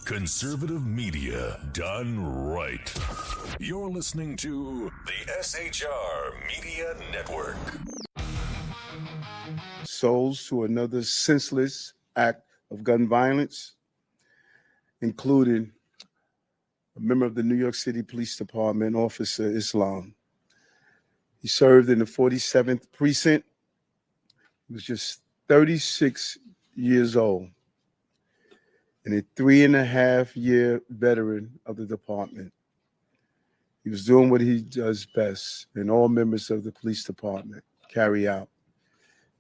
Conservative media done right. You're listening to the SHR Media Network. Souls to another senseless act of gun violence, including a member of the New York City Police Department, Officer Islam. He served in the 47th Precinct. He was just 36 years old and a 3.5-year veteran of the department. He was doing what he does best, and all members of the police department carry out.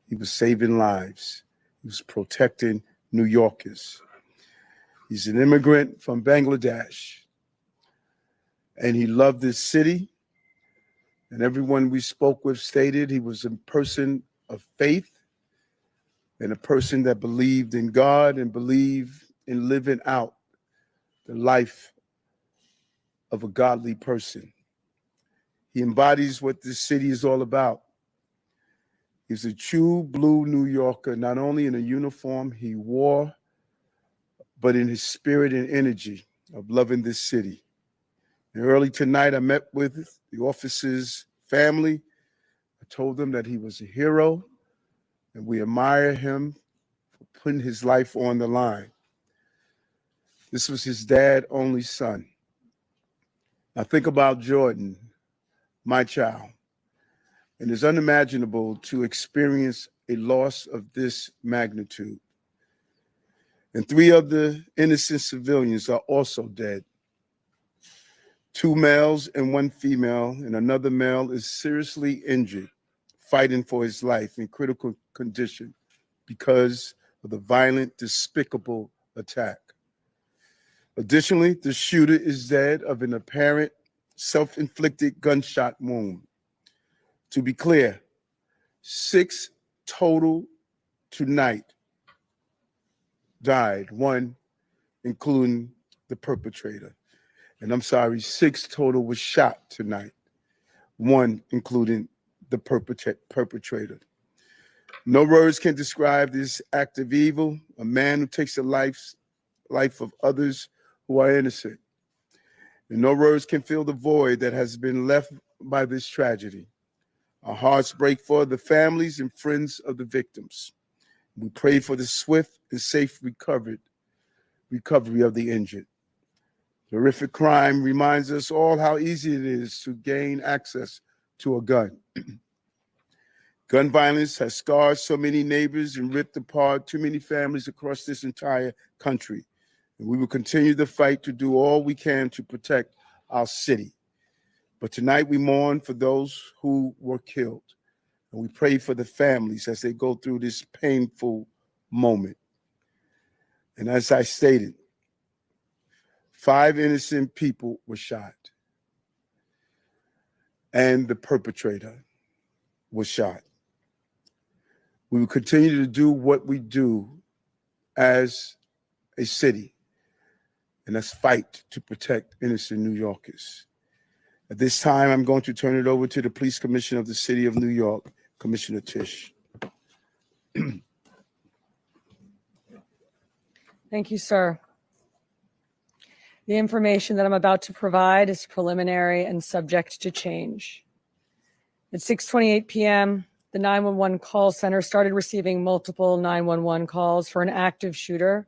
He was saving lives. He was protecting New Yorkers. He's an immigrant from Bangladesh, and he loved this city. And everyone we spoke with stated he was a person of faith and a person that believed in God and believed in living out the life of a godly person. He embodies what this city is all about. He's a true blue New Yorker, not only in the uniform he wore, but in his spirit and energy of loving this city. And early tonight, I met with the officer's family. I told them that he was a hero, and we admire him for putting his life on the line. This was his dad's only son. Now think about Jordan, my child. And it's unimaginable to experience a loss of this magnitude. And 3 other innocent civilians are also dead. 2 males and 1 female, and another male is seriously injured, fighting for his life in critical condition because of the violent, despicable attack. Additionally, the shooter is dead of an apparent self-inflicted gunshot wound. To be clear, 6 total tonight died, 1 including the perpetrator. And I'm sorry, 6 total was shot tonight, 1 including the perpetrator. No words can describe this act of evil, a man who takes the life of others who are innocent. And no words can fill the void that has been left by this tragedy. Our hearts break for the families and friends of the victims. We pray for the swift and safe recovery of the injured. The horrific crime reminds us all how easy it is to gain access to a gun. Gun violence has scarred so many neighbors and ripped apart too many families across this entire country. And we will continue the fight to do all we can to protect our city. But tonight we mourn for those who were killed. And we pray for the families as they go through this painful moment. And as I stated, 5 innocent people were shot. And the perpetrator was shot. We will continue to do what we do as a city, and that's fight to protect innocent New Yorkers. At this time, I'm going to turn it over to the Police Commissioner of the City of New York, Commissioner Tisch. Thank you, sir. The information that I'm about to provide is preliminary and subject to change. At 6:28 p.m., the 911 call center started receiving multiple 911 calls for an active shooter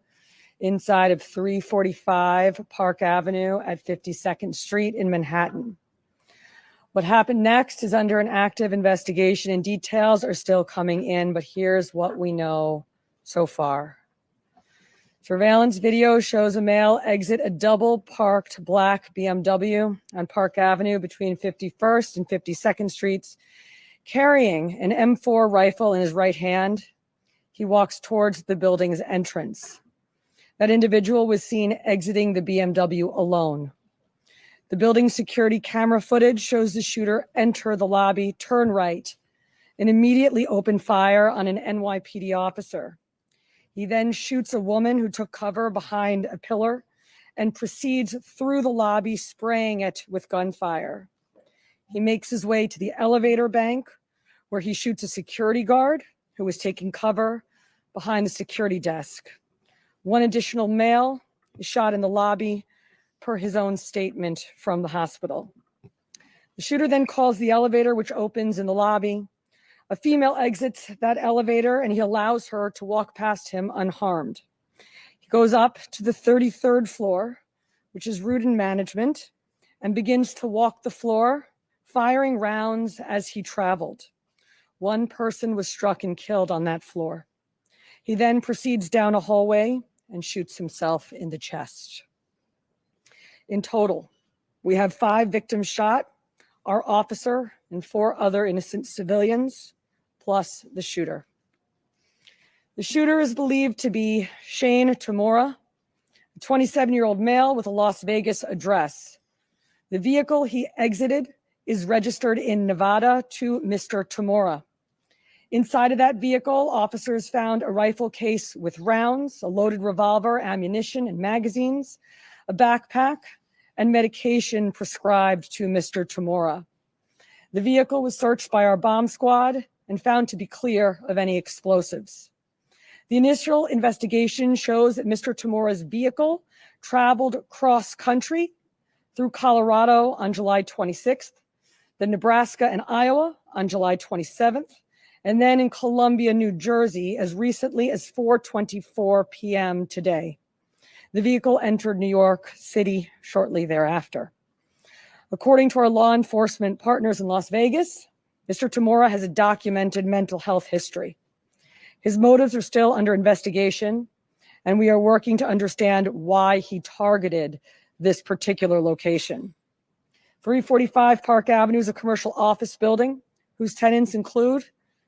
inside of 345 Park Avenue at 52nd Street in Manhattan. What happened next is under an active investigation, and details are still coming in, but here's what we know so far. Surveillance video shows a male exit a double-parked black BMW on Park Avenue between 51st and 52nd Streets, carrying an M4 rifle in his right hand. He walks towards the building's entrance. That individual was seen exiting the BMW alone. The building's security camera footage shows the shooter enter the lobby, turn right, and immediately open fire on an NYPD officer. He then shoots a woman who took cover behind a pillar and proceeds through the lobby, spraying it with gunfire. He makes his way to the elevator bank, where he shoots a security guard who was taking cover behind the security desk. One additional male is shot in the lobby, per his own statement from the hospital. The shooter then calls the elevator, which opens in the lobby. A female exits that elevator, and he allows her to walk past him unharmed. He goes up to the 33rd floor, which is route and management, and begins to walk the floor, firing rounds as he traveled. One person was struck and killed on that floor. He then proceeds down a hallway and shoots himself in the chest. In total, we have 5 victims shot, our officer and 4 other innocent civilians, plus the shooter. The shooter is believed to be Shane Tamura, a 27-year-old male with a Las Vegas address. The vehicle he exited is registered in Nevada to Mr. Tamura. Inside of that vehicle, officers found a rifle case with rounds, a loaded revolver, ammunition, and magazines, a backpack, and medication prescribed to Mr. Tamura. The vehicle was searched by our bomb squad and found to be clear of any explosives. The initial investigation shows that Mr. Tamura's vehicle traveled cross-country through Colorado on July 26th, then Nebraska and Iowa on July 27th, and then in Columbia, New Jersey, as recently as 4:24 p.m. today. The vehicle entered New York City shortly thereafter. According to our law enforcement partners in Las Vegas, Mr. Tamura has a documented mental health history. His motives are still under investigation, and we are working to understand why he targeted this particular location. 345 Park Avenue is a commercial office building whose tenants include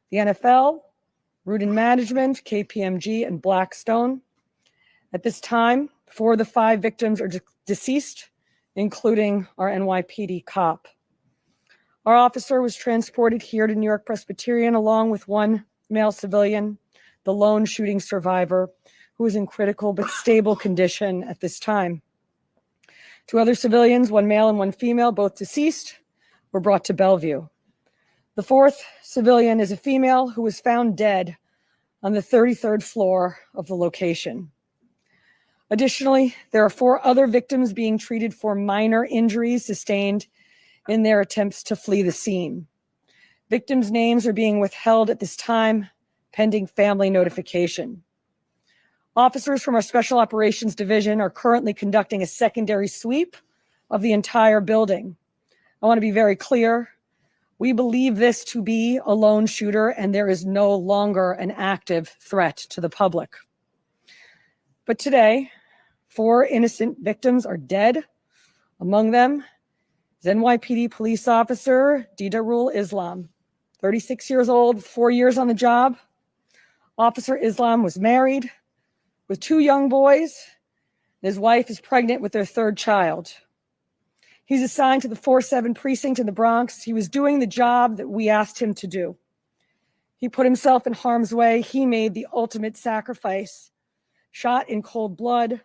the NFL, Root and Management, KPMG, and Blackstone. At this time, 4 of the 5 victims are deceased, including our NYPD cop. Our officer was transported here to New York Presbyterian along with 1 male civilian, the lone shooting survivor, who is in critical but stable condition at this time. 2 other civilians, 1 male and 1 female, both deceased, were brought to Bellevue. The 4th civilian is a female who was found dead on the 33rd floor of the location. Additionally, there are 4 other victims being treated for minor injuries sustained in their attempts to flee the scene. Victims' names are being withheld at this time, pending family notification. Officers from our Special Operations Division are currently conducting a secondary sweep of the entire building. I want to be very clear. We believe this to be a lone shooter, and there is no longer an active threat to the public. But today, 4 innocent victims are dead. Among them is NYPD police officer Didarul Islam, 36 years old, 4 years on the job. Officer Islam was married with 2 young boys, and his wife is pregnant with their 3rd child. He's assigned to the 4-7 precinct in the Bronx. He was doing the job that we asked him to do. He put himself in harm's way. He made the ultimate sacrifice, shot in cold blood,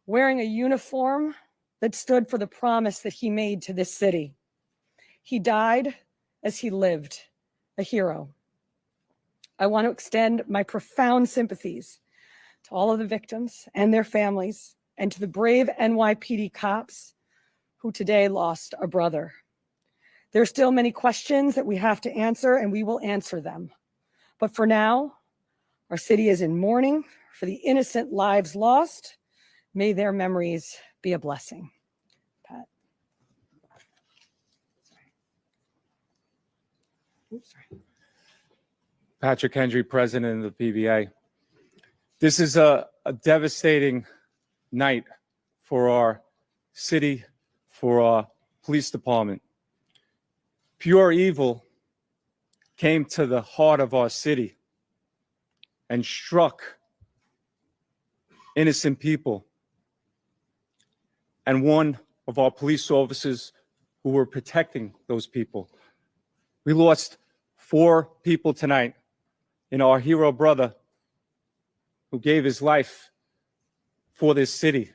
wearing a uniform that stood for the promise that he made to this city. He died as he lived, a hero. I want to extend my profound sympathies to all of the victims and their families, and to the brave NYPD cops who today lost a brother. There are still many questions that we have to answer, and we will answer them. But for now, our city is in mourning for the innocent lives lost. May their memories be a blessing. Pat. Sorry. Patrick Hendry, president of the PBA. This is a devastating night for our city, for our police department. Pure evil came to the heart of our city and struck innocent people. And one of our police officers who were protecting those people. We lost 4 people tonight in our hero brother who gave his life for this city.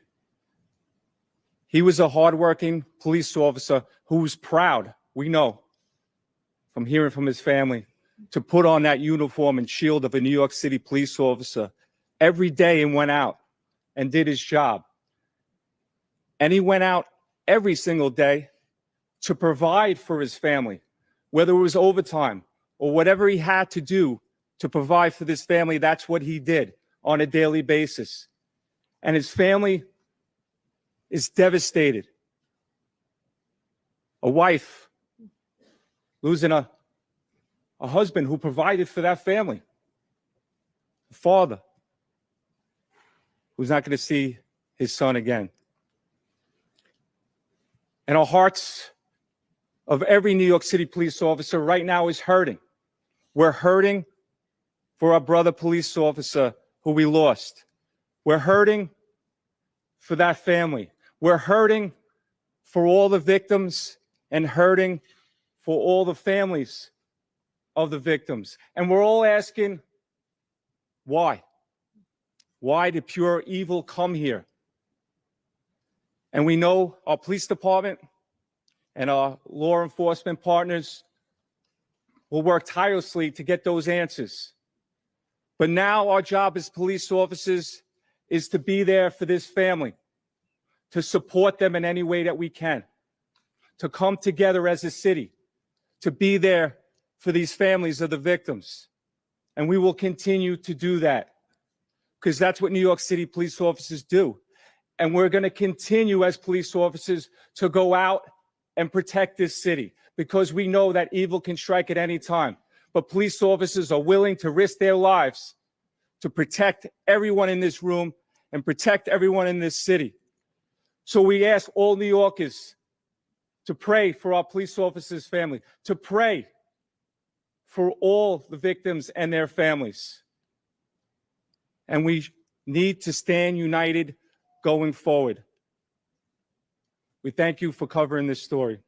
He was a hardworking police officer who was proud, we know, from hearing from his family, to put on that uniform and shield of a New York City police officer every day and went out and did his job And he went out every single day to provide for his family, whether it was overtime or whatever he had to do to provide for this family. That's what he did on a daily basis. And his family is devastated. A wife losing a husband who provided for that family. A father who's not going to see his son again. And our hearts of every New York City police officer right now is hurting. We're hurting for our brother police officer who we lost. We're hurting for that family. We're hurting for all the victims and hurting for all the families of the victims. And we're all asking, why? Why did pure evil come here? And we know our police department and our law enforcement partners will work tirelessly to get those answers. But now our job as police officers is to be there for this family, to support them in any way that we can, to come together as a city, to be there for these families of the victims. And we will continue to do that because that's what New York City police officers do. And we're going to continue as police officers to go out and protect this city because we know that evil can strike at any time. But police officers are willing to risk their lives to protect everyone in this room and protect everyone in this city. So we ask all New Yorkers to pray for our police officers' family, to pray for all the victims and their families. And we need to stand united going forward. We thank you for covering this story.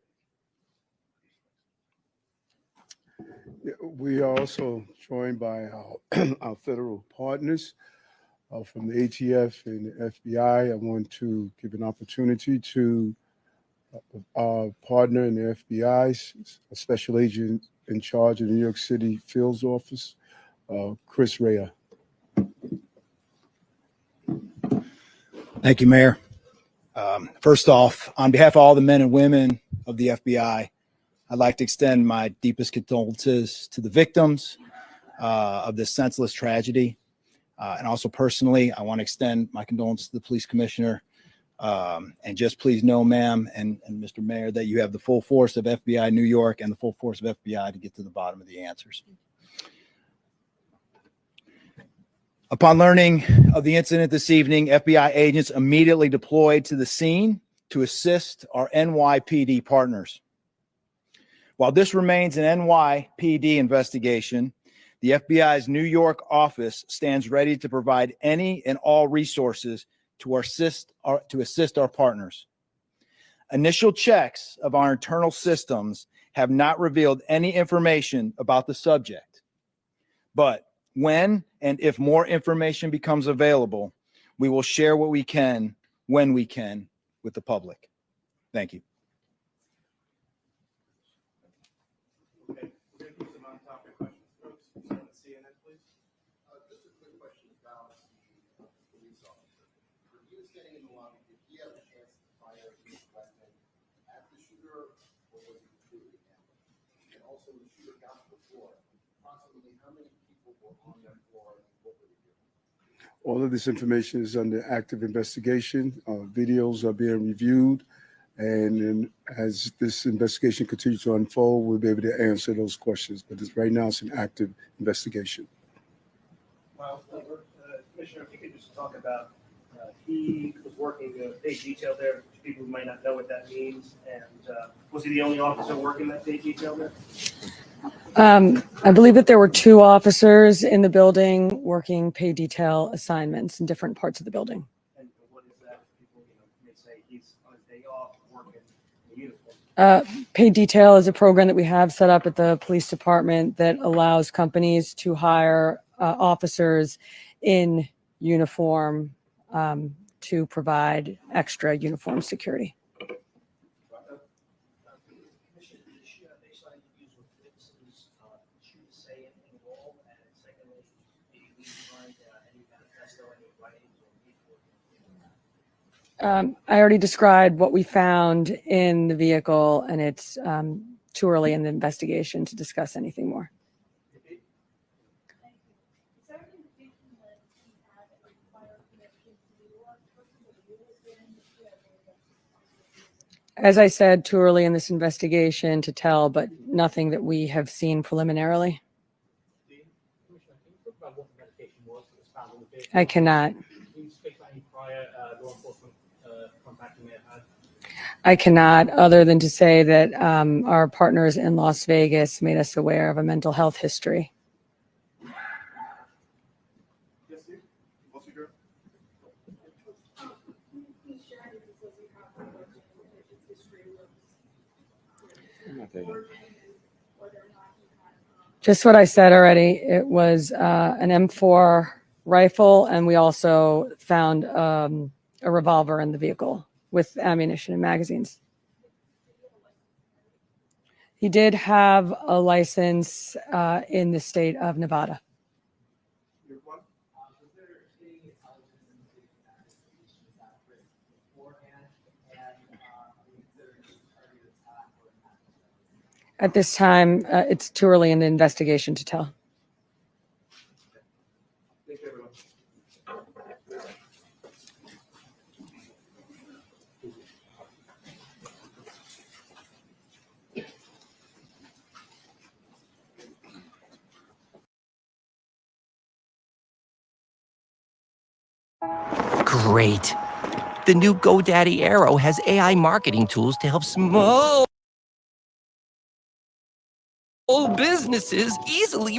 We are also joined by our federal partners from the ATF and the FBI. I want to give an opportunity to our partner in the FBI, a special agent in charge of the New York City Fields Office, Chris Rea. Thank you, Mayor. First off, on behalf of all the men and women of the FBI, I'd like to extend my deepest condolences to the victims of this senseless tragedy. And also personally, I want to extend my condolences to the police commissioner. And just please know, ma'am and Mr. Mayor, that you have the full force of FBI New York and the full force of FBI to get to the bottom of the answers. Upon learning of the incident this evening, FBI agents immediately deployed to the scene to assist our NYPD partners. While this remains an NYPD investigation, the FBI's New York office stands ready to provide any and all resources to assist our partners. Initial checks of our internal systems have not revealed any information about the subject. But when and if more information becomes available, we will share what we can, when we can, with the public. Thank you. Okay, we're going to do some on-topic questions. Folks, someone at CNN, please. Just a quick question about the police officer. When he was standing in the lobby, did he have a chance to fire his weapon at the shooter, or was he completely ambushed? And also, when the shooter got to the floor, approximately how many people were on that floor and what were they doing? All of this information is under active investigation. Videos are being reviewed. And as this investigation continues to unfold, we'll be able to answer those questions. But right now, it's an active investigation. Miles, Commissioner, if you could just talk about, he was working day detail there. For people who might not know what that means. And was he the only officer working that day detail there? I believe that there were 2 officers in the building working pay detail assignments in different parts of the building. And what is that? People may say he's on his day off working in uniform. Paid detail is a program that we have set up at the police department that allows companies to hire officers in uniform to provide extra uniform security. I already described what we found in the vehicle, and it's too early in the investigation to discuss anything more. As I said, too early in this investigation to tell, but nothing that we have seen preliminarily. I cannot. I cannot, other than to say that our partners in Las Vegas made us aware of a mental health history. Just what I said already. It was an M4 rifle, and we also found a revolver in the vehicle with ammunition and magazines. He did have a license in the state of Nevada. At this time, it's too early in the investigation to tell. Great. The new GoDaddy Arrow has AI marketing tools to help small businesses easily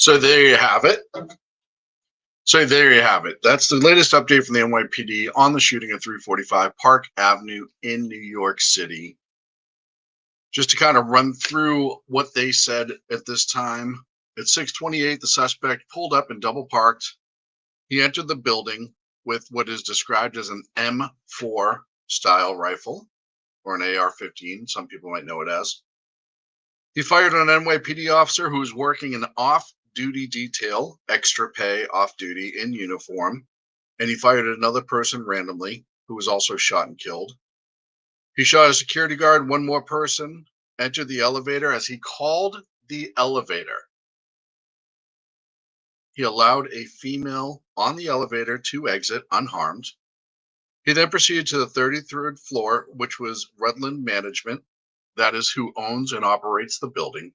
So there you have it. That's the latest update from the NYPD on the shooting at 345 Park Avenue in New York City. Just to kind of run through what they said at this time. At 6:28, the suspect pulled up and double parked. He entered the building with what is described as an M4 style rifle, or an AR-15, some people might know it as. He fired on an NYPD officer who was working an off-duty detail, extra pay off-duty in uniform, and he fired at another person randomly who was also shot and killed. He shot a security guard, one more person, entered the elevator. As he called the elevator, he allowed a female on the elevator to exit unharmed. He then proceeded to the 33rd floor, which was Rutland Management. That is who owns and operates the building,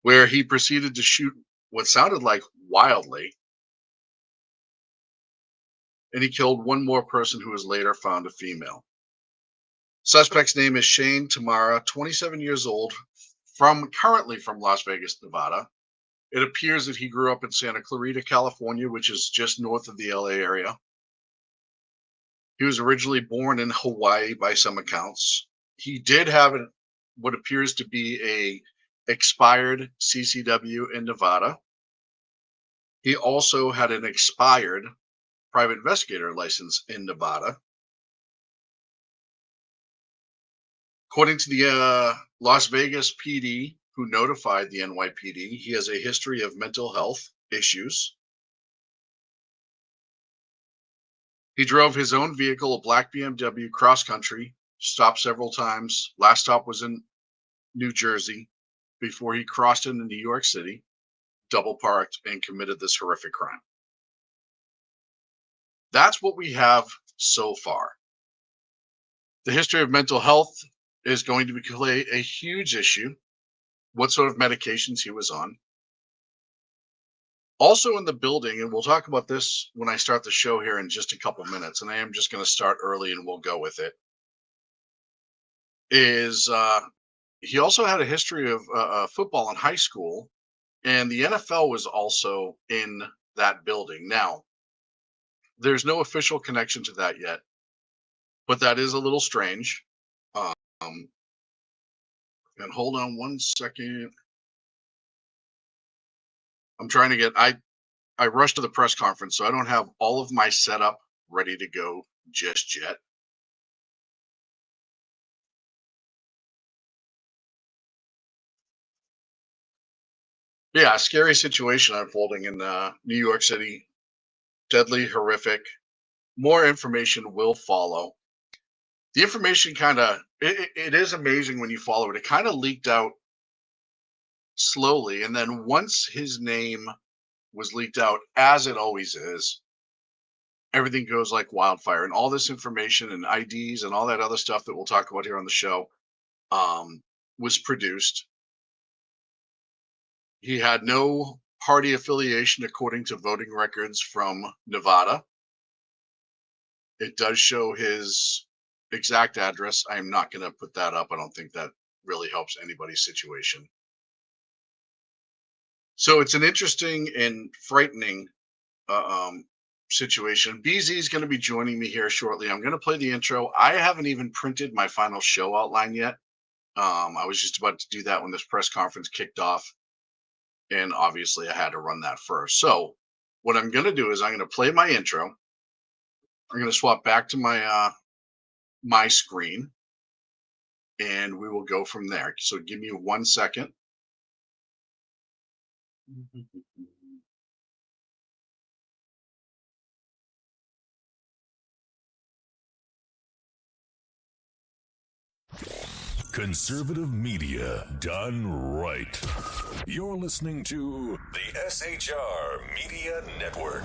where he proceeded to shoot what sounded like wildly. And he killed one more person who was later found a female. Suspect's name is Shane Tamura, 27 years old, currently from Las Vegas, Nevada. It appears that he grew up in Santa Clarita, California, which is just north of the LA area. He was originally born in Hawaii by some accounts. He did have what appears to be a expired CCW in Nevada. He also had an expired private investigator license in Nevada. According to the Las Vegas PD, who notified the NYPD, he has a history of mental health issues. He drove his own vehicle, a black BMW, cross country, stopped several times. Last stop was in New Jersey before he crossed into New York City, double parked, and committed this horrific crime. That's what we have so far. The history of mental health is going to play a huge issue. What sort of medications he was on. Also in the building, and we'll talk about this when I start the show here in just a couple minutes, and I am just going to start early and we'll go with it, is he also had a history of football in high school, and the NFL was also in that building. Now, there's no official connection to that yet, but that is a little strange. And hold on one second. I'm trying to get, I rushed to the press conference, so I don't have all of my setup ready to go just yet. Yeah, scary situation unfolding in New York City. Deadly, horrific. More information will follow. The information kind of, it is amazing when you follow it. It kind of leaked out slowly. And then once his name was leaked out, as it always is, everything goes like wildfire. And all this information and IDs and all that other stuff that we'll talk about here on the show was produced. He had no party affiliation according to voting records from Nevada. It does show his exact address. I am not going to put that up. I don't think that really helps anybody's situation. So it's an interesting and frightening situation. BZ is going to be joining me here shortly. I'm going to play the intro. I haven't even printed my final show outline yet. I was just about to do that when this press conference kicked off. And obviously I had to run that first. So what I'm going to do is I'm going to play my intro. I'm going to swap back to my my screen and we will go from there. So give me 1 second. Conservative media done right. You're listening to the SHR Media Network.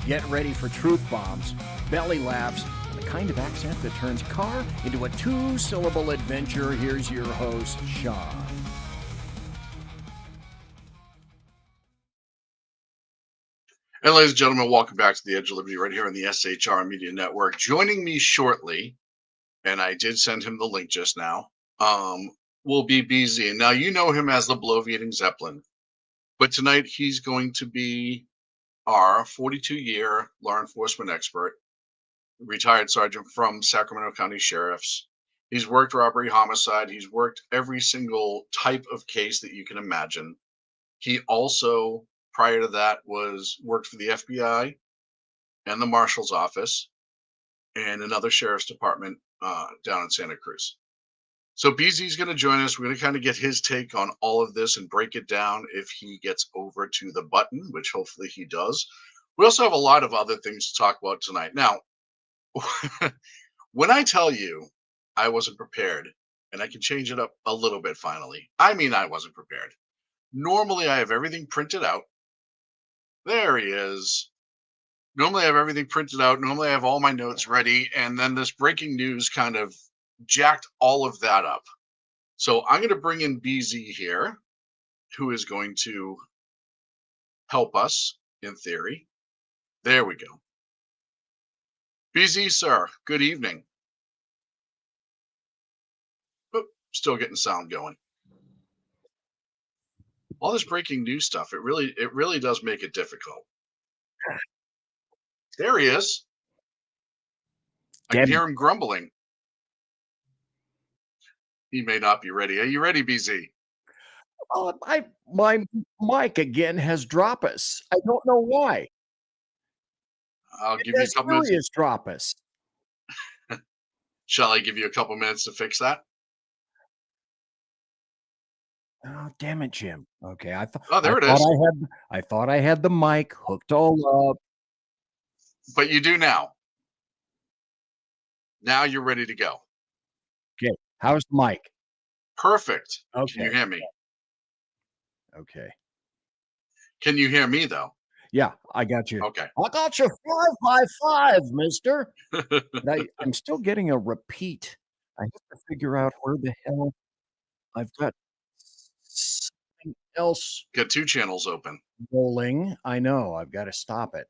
Get ready for truth bombs, belly laughs, and the kind of accent that turns car into a 2-syllable adventure. Here's your host, Sean. And ladies and gentlemen, welcome back to the Edge of Liberty right here on the SHR Media Network. Joining me shortly, and I did send him the link just now, will be BZ. And now you know him as the bloviating Zeppelin, but tonight he's going to be our 42-year law enforcement expert, retired sergeant from Sacramento County Sheriff's. He's worked robbery, homicide. He's worked every single type of case that you can imagine. He also, prior to that, worked for the FBI and the Marshal's office and another sheriff's department down in Santa Cruz. So BZ is going to join us. We're going to kind of get his take on all of this and break it down if he gets over to the button, which hopefully he does. We also have a lot of other things to talk about tonight. Now, when I tell you I wasn't prepared, and I can change it up a little bit finally, I mean I wasn't prepared. Normally I have everything printed out. There he is. Normally I have everything printed out. Normally I have all my notes ready. And then this breaking news kind of jacked all of that up. So I'm going to bring in BZ here, who is going to help us in theory. There we go. BZ, sir, good evening. Oop, still getting sound going. All this breaking news stuff, it really does make it difficult. There he is. I can hear him grumbling. He may not be ready. Are you ready, BZ? My mic again has dropped us. I don't know why. I'll give you a couple minutes. Drop us. Shall I give you a couple minutes to fix that? Oh, damn it, Jim. Okay, Oh, there it is. I thought I had the mic hooked all up. But you do now. Now you're ready to go. Okay, how's the mic? Perfect. Okay. Can you hear me? Okay. Can you hear me though? Yeah, I got you. Okay. I got you 5 by 5, mister. But I'm still getting a repeat. I have to figure out where the hell I've got else Got two channels open. rolling. I know. I've got to stop it.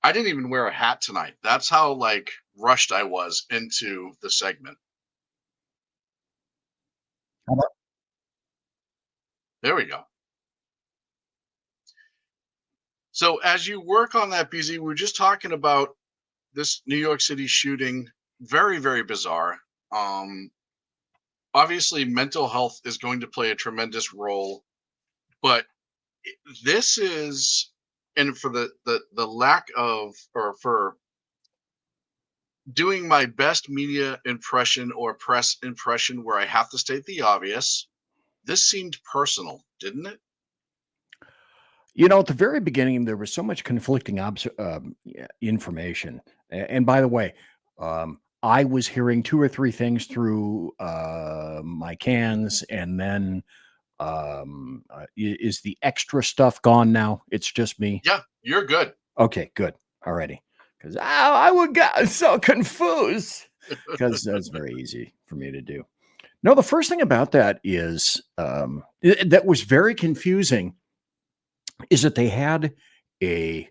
I didn't even wear a hat tonight. That's how like rushed I was into the segment. How about- There we go. So as you work on that, BZ, we were just talking about this New York City shooting. Very, very bizarre. Obviously, mental health is going to play a tremendous role, but this is, and for the lack of, or for doing my best media impression or press impression where I have to state the obvious, this seemed personal, didn't it? You know, at the very beginning, there was so much conflicting information. And by the way, I was hearing two or three things through my cans, and then is the extra stuff gone now? It's just me. Yeah, you're good. Okay, good. Alrighty. Because I would get so confused because that's very easy for me to do. No, the first thing about that is that was very confusing is that they had a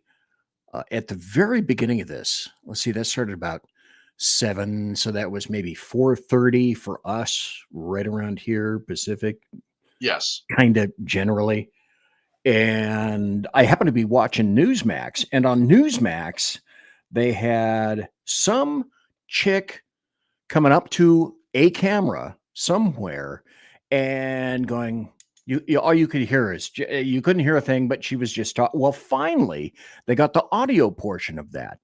at the very beginning of this. Let's see, that started about 7, so that was maybe 4:30 for us, right around here, Pacific, Yes. kind of generally. And I happened to be watching Newsmax, and on Newsmax, they had some chick coming up to a camera somewhere and going, all you could hear is, you couldn't hear a thing, but she was just talking. Well, finally, they got the audio portion of that.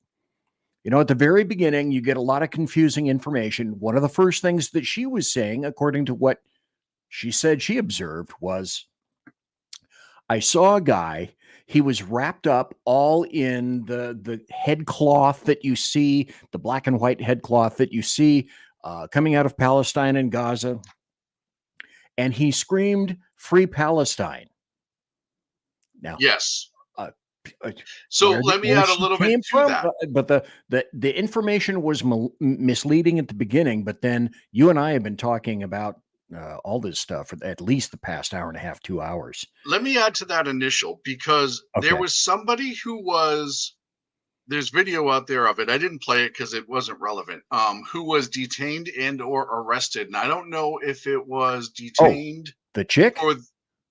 You know, at the very beginning, you get a lot of confusing information. One of the first things that she was saying, according to what she said she observed, was, I saw a guy, he was wrapped up all in the head cloth that you see, the black and white head cloth that you see coming out of Palestine and Gaza. And he screamed, "Free Palestine." Now, Yes. uh, So where let me where add a she little bit came to from, that. but the information was misleading at the beginning. But then you and I have been talking about all this stuff for at least the past hour and a half, 2 hours. Let me add to that initial, because there Okay. was somebody who was, there's video out there of it. I didn't play it because it wasn't relevant. Who was detained and or arrested. And I don't know if it was detained The chick? or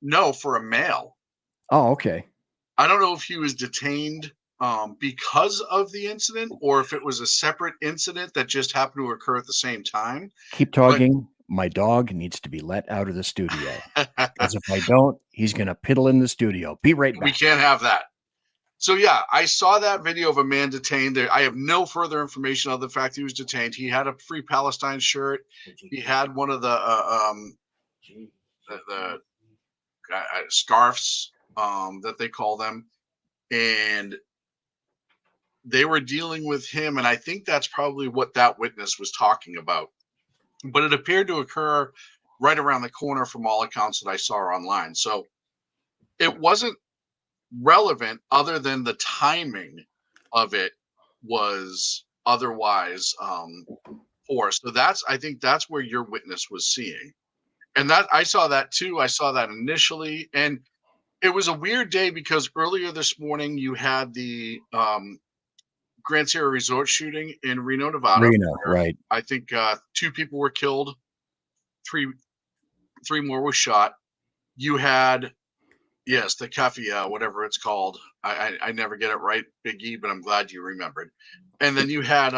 no, for a male. Oh, okay. I don't know if he was detained because of the incident or if it was a separate incident that just happened to occur at the same time. Keep talking. My dog needs to be let out of the studio. Because if I don't, he's going to piddle in the studio. Be right We back. can't have that. So yeah, I saw that video of a man detained there. I have no further information other than the fact he was detained. He had a Free Palestine shirt. He had one of the scarves that they call them, and they were dealing with him. And I think that's probably what that witness was talking about. But it appeared to occur right around the corner from all accounts that I saw online. So it wasn't relevant other than the timing of it was otherwise poor. So I think that's where your witness was seeing. And that I saw that too. I saw that initially. And it was a weird day because earlier this morning you had the Grand Sierra Resort shooting in Reno, Nevada. Reno, right. I think 2 people were killed, three more were shot. You had, yes, the Cafe, whatever it's called. I never get it right, Big E, but I'm glad you remembered. And then you had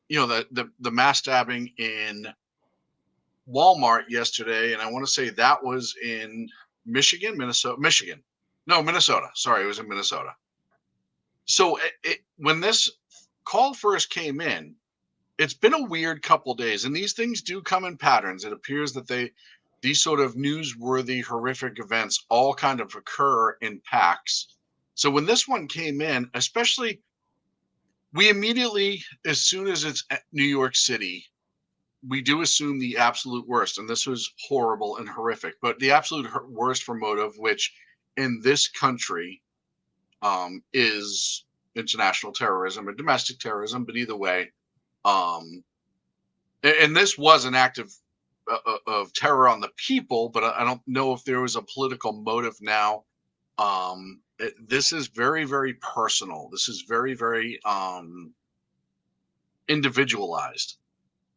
the mass stabbing in Walmart yesterday, and I want to say that was in Michigan. No, Minnesota. Sorry, it was in Minnesota. So when this call first came in, it's been a weird couple days, and these things do come in patterns. It appears that these sort of newsworthy, horrific events all kind of occur in packs. So when this one came in, especially, we immediately, as soon as it's New York City, we do assume the absolute worst. And this was horrible and horrific, but the absolute worst for motive, which in this country is international terrorism or domestic terrorism, but either way, and this was an act of of terror on the people, but I don't know if there was a political motive now. This is very, very personal. This is very, very individualized.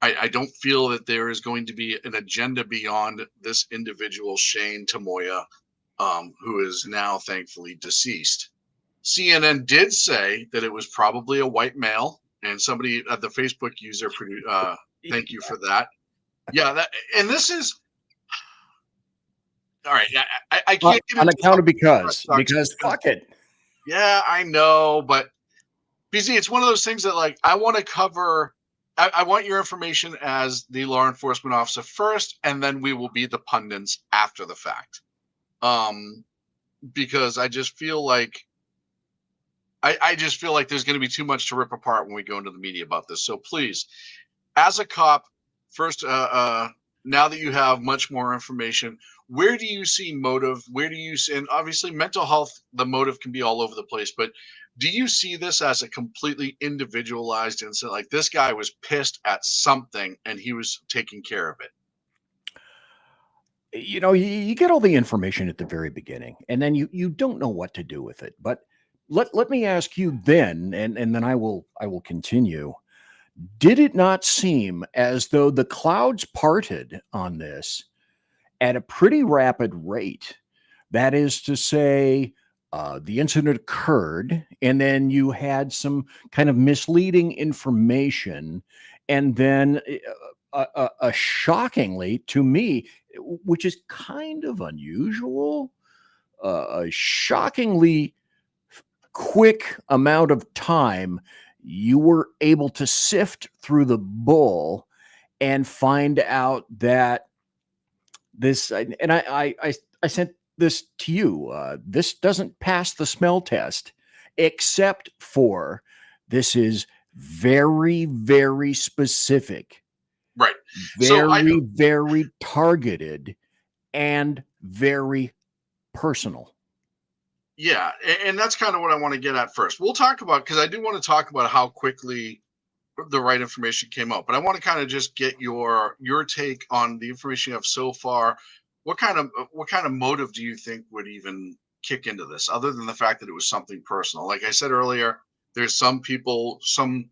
I don't feel that there is going to be an agenda beyond this individual, Shane Tamura, who is now thankfully deceased. CNN did say that it was probably a white male, and somebody, the Facebook user, thank you for that. Yeah, and this is all right. I can't get on into account of because fuck it. Yeah, I know, but BZ, it's one of those things that like I want to cover. I want your information as the law enforcement officer first, and then we will be the pundits after the fact. Because I just feel like I just feel like there's going to be too much to rip apart when we go into the media about this. So please, as a cop, first, now that you have much more information, where do you see motive? Where do you see, and obviously mental health, the motive can be all over the place, but do you see this as a completely individualized incident? Like this guy was pissed at something and he was taking care of it. You know, you get all the information at the very beginning, and then you don't know what to do with it. But let me ask you then, and then I will continue. Did it not seem as though the clouds parted on this at a pretty rapid rate? That is to say, the incident occurred, and then you had some kind of misleading information, and then shockingly to me, which is kind of unusual, a shockingly quick amount of time, you were able to sift through the bull and find out that this, and I sent this to you. This doesn't pass the smell test, except for this is very, very specific. Right. Very, very targeted and very personal. Yeah. And that's kind of what I want to get at first. We'll talk about, because I do want to talk about how quickly the right information came out, but I want to kind of just get your take on the information you have so far. What kind of motive do you think would even kick into this, other than the fact that it was something personal? Like I said earlier, there's some people, some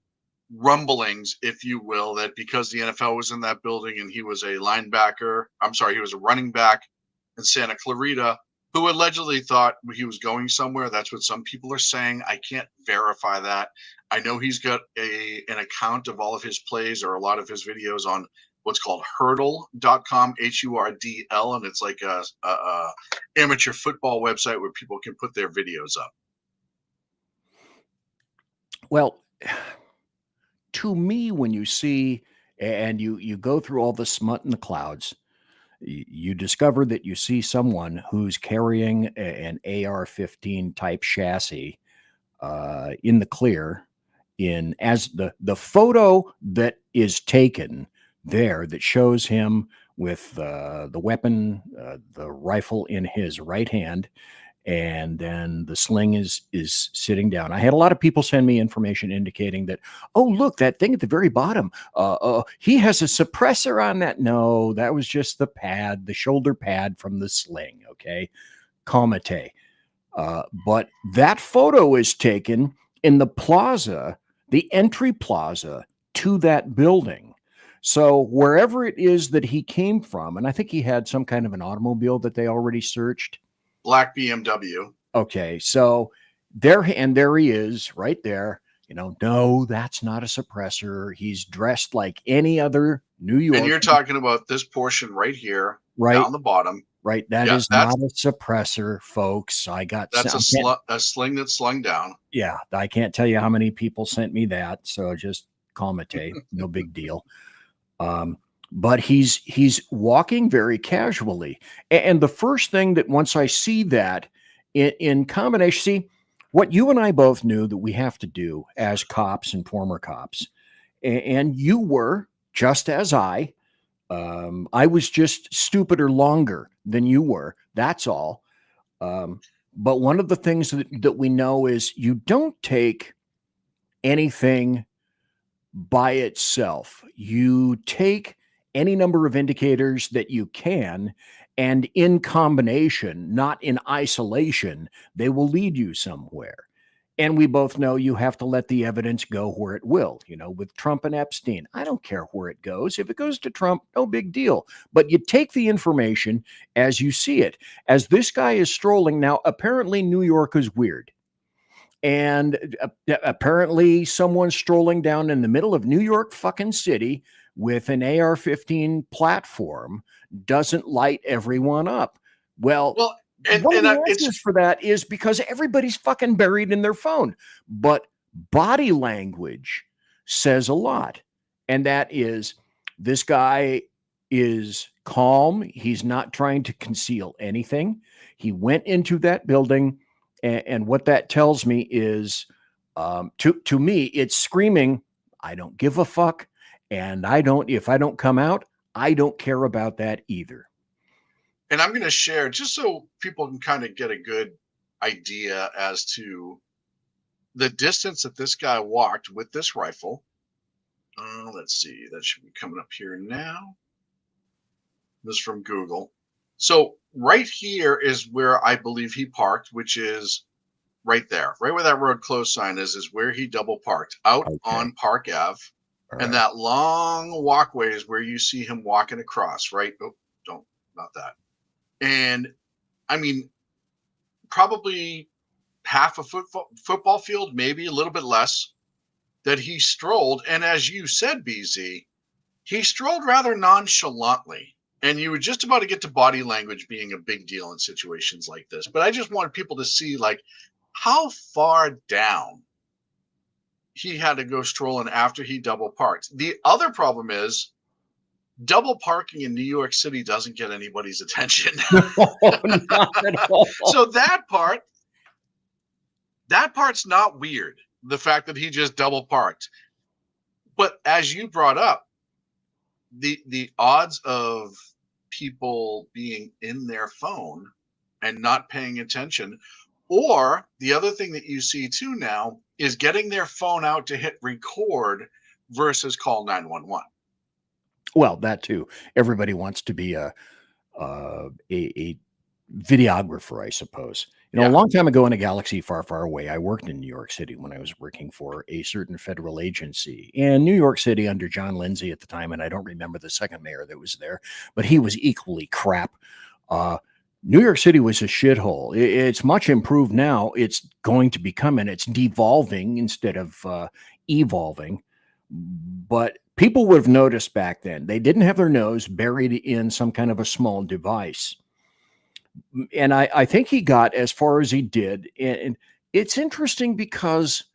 rumblings, if you will, that because the NFL was in that building and he was a he was a running back in Santa Clarita who allegedly thought he was going somewhere. That's what some people are saying. I can't verify that. I know he's got an account of all of his plays or a lot of his videos on what's called hurdle.com, HURDL, and it's like a amateur football website where people can put their videos up. Well, to me, when you see and you go through all the smut in the clouds, you discover that you see someone who's carrying an AR-15 type chassis in the clear. As the photo that is taken there that shows him with the weapon, the rifle in his right hand, and then the sling is sitting down. I had a lot of people send me information indicating that, oh, look, that thing at the very bottom, he has a suppressor on that. No, that was just the pad, the shoulder pad from the sling, okay? Comite. But that photo is taken in the plaza, the entry plaza to that building. So wherever it is that he came from, and I think he had some kind of an automobile that they already searched. Black BMW. Okay, so there he is right there. You know, no, that's not a suppressor. He's dressed like any other New York. And you're talking about this portion right here, right down the bottom. Right, that is not a suppressor, folks. That's a sling that's slung down. Yeah, I can't tell you how many people sent me that. So just commentate, no big deal. But he's walking very casually. And the first thing that once I see that in combination, see what you and I both knew that we have to do as cops and former cops, and you were just as I was just stupider longer than you were. That's all. But one of the things that we know is you don't take anything by itself. You take any number of indicators that you can, and in combination, not in isolation, they will lead you somewhere. And we both know you have to let the evidence go where it will. With Trump and Epstein, I don't care where it goes. If it goes to Trump, no big deal. But you take the information as you see it. As this guy is strolling now, apparently New York is weird. And apparently someone strolling down in the middle of New York fucking city with an AR-15 platform doesn't light everyone up. Well, one of the answers for that is because everybody's fucking buried in their phone. But body language says a lot. And that is, this guy is calm. He's not trying to conceal anything. He went into that building. And what that tells me is, to me, it's screaming, I don't give a fuck. And if I don't come out, I don't care about that either. And I'm going to share, just so people can kind of get a good idea as to the distance that this guy walked with this rifle. Let's see, that should be coming up here now. This is from Google. So right here is where I believe he parked, which is right there, right where that road closed sign is where he double parked out on Park Ave. And that long walkway is where you see him walking across, right? Oh, not that. And I mean, probably half a football field, maybe a little bit less, that he strolled. And as you said, BZ, he strolled rather nonchalantly. And you were just about to get to body language being a big deal in situations like this. But I just wanted people to see, like, how far down he had to go strolling after he double parked. The other problem is double parking in New York City doesn't get anybody's attention. Not at all. So that part's not weird. The fact that he just double parked. But as you brought up, the odds of people being in their phone and not paying attention, or the other thing that you see too now is getting their phone out to hit record versus call 911. Well, that too. Everybody wants to be a videographer, I suppose. A long time ago in a galaxy far, far away, I worked in New York City when I was working for a certain federal agency. And New York City under John Lindsay at the time, and I don't remember the second mayor that was there, but he was equally crap. New York City was a shithole. It's much improved now. It's going to become, and it's devolving instead of evolving. But people would have noticed back then, they didn't have their nose buried in some kind of a small device. And I think he got as far as he did. And it's interesting because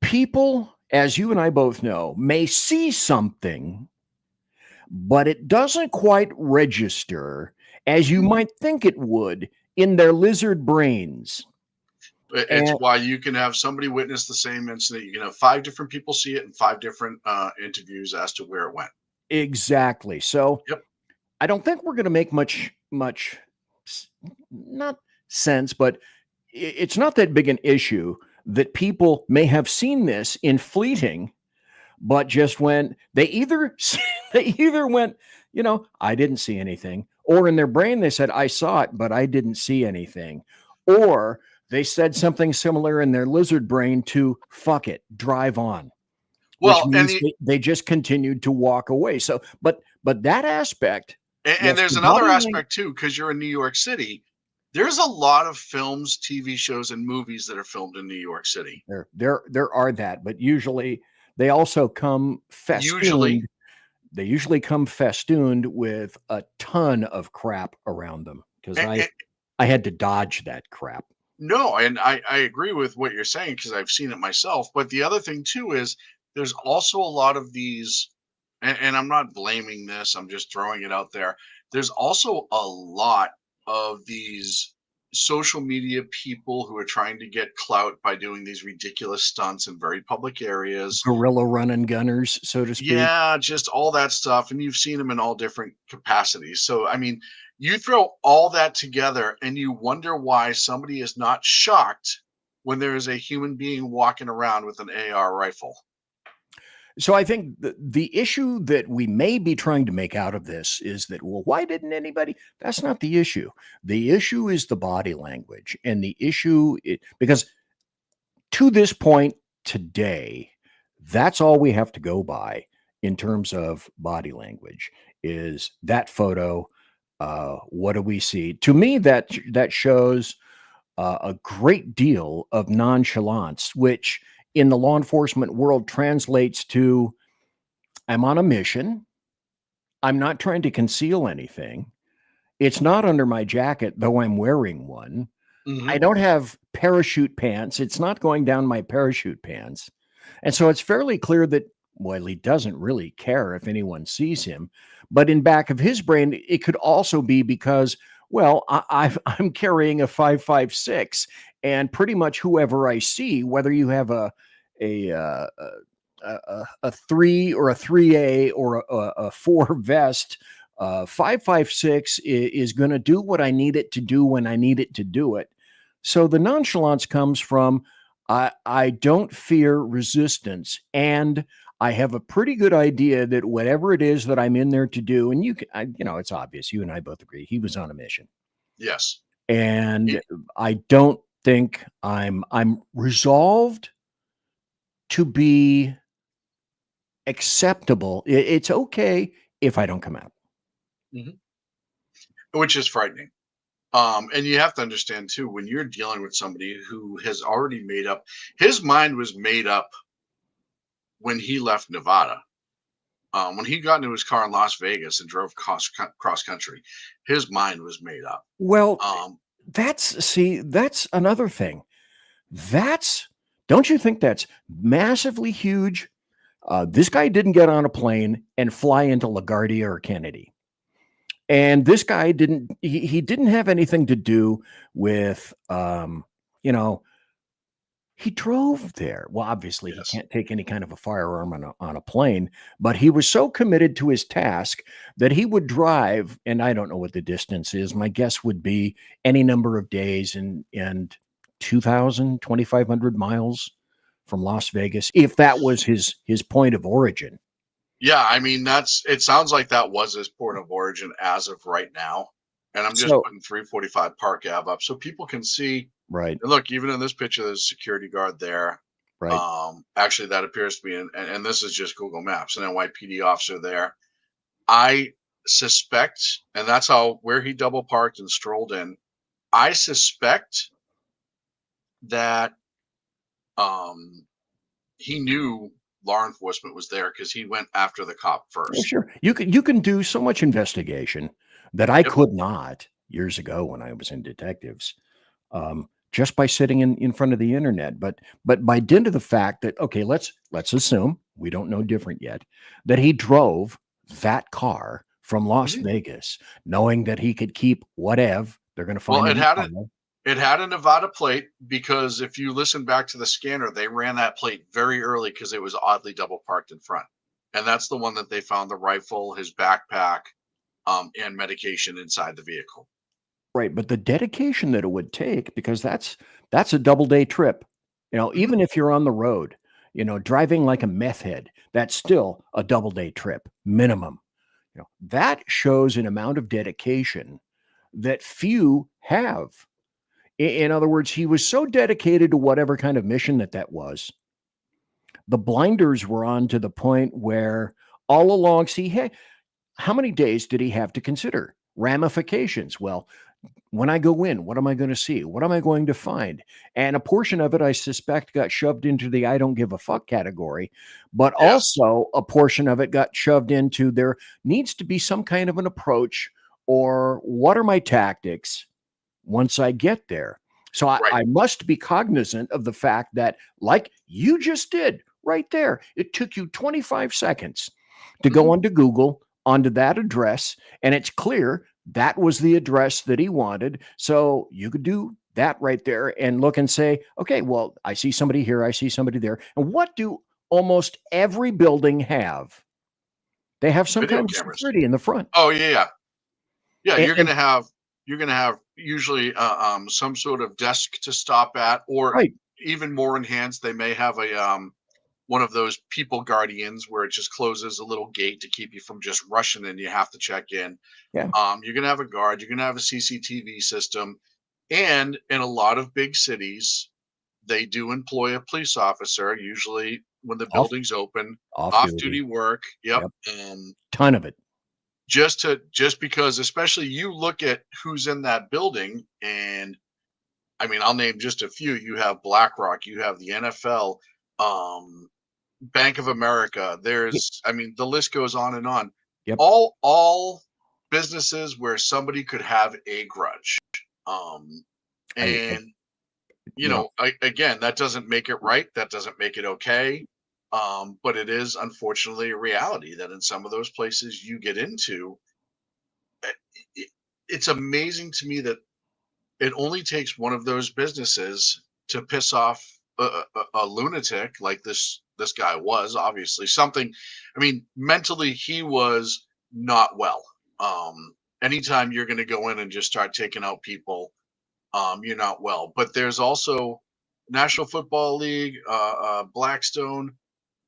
people, as you and I both know, may see something, but it doesn't quite register as you might think it would in their lizard brains. It's why you can have somebody witness the same incident. You can have 5 different people see it in 5 different interviews as to where it went. Exactly. So yep. I don't think we're going to make much, not sense, but it's not that big an issue that people may have seen this in fleeting, but just when they either went, I didn't see anything, or in their brain they said, I saw it, but I didn't see anything, or they said something similar in their lizard brain to fuck it, drive on. Well, which means they just continued to walk away. So, but that aspect. And there's another aspect too, because you're in New York City. There's a lot of films, TV shows, and movies that are filmed in New York City. There are that, but usually they also come festooned. They usually come festooned with a ton of crap around them because I had to dodge that crap. No, and I agree with what you're saying because I've seen it myself. But the other thing too is there's also a lot of these, and I'm not blaming this, I'm just throwing it out there. There's also a lot of these social media people who are trying to get clout by doing these ridiculous stunts in very public areas. Guerrilla running gunners, so to speak. Yeah, just all that stuff. And you've seen them in all different capacities. So, I mean, you throw all that together and you wonder why somebody is not shocked when there is a human being walking around with an AR rifle. So I think the issue that we may be trying to make out of this is that, well, why didn't anybody? That's not the issue. The issue is the body language. And the issue, because to this point today, that's all we have to go by in terms of body language is that photo. What do we see? To me, that shows a great deal of nonchalance, which in the law enforcement world translates to I'm on a mission. I'm not trying to conceal anything. It's not under my jacket, though I'm wearing one. Mhm. I don't have parachute pants. It's not going down my parachute pants. And so it's fairly clear that, well, he doesn't really care if anyone sees him. But in back of his brain, it could also be because, well, I'm carrying a 5.56, and pretty much whoever I see, whether you have a 3 or a 3A or a 4 vest, 5.56 is going to do what I need it to do when I need it to do it. So the nonchalance comes from I don't fear resistance, and I have a pretty good idea that whatever it is that I'm in there to do, and it's obvious. You and I both agree he was on a mission, Yes. and I don't think I'm resolved to be acceptable. It's okay if I don't come out. Which is frightening. And you have to understand too, when you're dealing with somebody who has already made up, his mind was made up when he left Nevada. When he got into his car in Las Vegas and drove cross country, his mind was made up. Well, Um, that's another thing. Don't you think that's massively huge? This guy didn't get on a plane and fly into LaGuardia or Kennedy. And this guy he didn't have anything to do with, he drove there. Well, obviously yes. he can't take any kind of a firearm on a plane, but he was so committed to his task that he would drive, and I don't know what the distance is. My guess would be any number of days and 2,000, 2,500 miles from Las Vegas, if that was his point of origin. Yeah, I mean it sounds like that was his port of origin as of right now. And I'm just So, putting 345 Park Ave up so people can see. right, And look, even in this picture, there's a security guard there. right. Actually, that appears to be, and this is just Google Maps, an NYPD officer there. I suspect, and that's where he double parked and strolled in. I suspect that he knew law enforcement was there because he went after the cop Oh, first. sure. You can do so much investigation that I Yep. could not years ago when I was in detectives, just by sitting in front of the internet. But by dint of the fact that, okay, let's assume we don't know different yet, that he drove that car from Las Mhm. Vegas, knowing that he could keep whatever they're going to Well, find. it had a Nevada plate because if you listen back to the scanner, they ran that plate very early because it was oddly double parked in front. And that's the one that they found the rifle, his backpack, and medication inside the vehicle. Right, but the dedication that it would take, because that's a double day trip. Mhm. Even if you're on the road, driving like a meth head, that's still a double day trip minimum. That shows an amount of dedication that few have. In other words, he was so dedicated to whatever kind of mission that was. The blinders were on to the point where all along, how many days did he have to consider? Ramifications. Well, when I go in, what am I going to see? What am I going to find? And a portion of it, I suspect, got shoved into the I don't give a fuck category, but Yes. also a portion of it got shoved into there needs to be some kind of an approach, or what are my tactics once I get there? So Right. I must be cognizant of the fact that, like you just did right there, it took you 25 seconds to go Mhm. onto Google, onto that address, and it's clear that was the address that he wanted. So you could do that right there and look and say, okay, well, I see somebody here, I see somebody there. And what do almost every building have? They have some Video kind of cameras. security in the front. Oh yeah. Yeah, And, you're gonna have usually some sort of desk to stop at, or right, even more enhanced, they may have one of those people guardians where it just closes a little gate to keep you from just rushing in. You have to check in. Yeah. You're going to have a guard. You're going to have a CCTV system. And in a lot of big cities, they do employ a police officer, usually when the Off building's open, off off duty. duty work. Yep. Yep. Ton of it. Just because, especially you look at who's in that building, and I mean, I'll name just a few. You have BlackRock, you have the NFL, Bank of America. There's, I mean, the list goes on and on. Yep. All businesses where somebody could have a grudge. And you know, again, that doesn't make it right. That doesn't make it okay. But it is unfortunately a reality that in some of those places you get into, it's amazing to me that it only takes one of those businesses to piss off a lunatic like this guy was. Obviously something, I mean, mentally he was not well. Anytime you're going to go in and just start taking out people, you're not well. But there's also National Football League, Blackstone,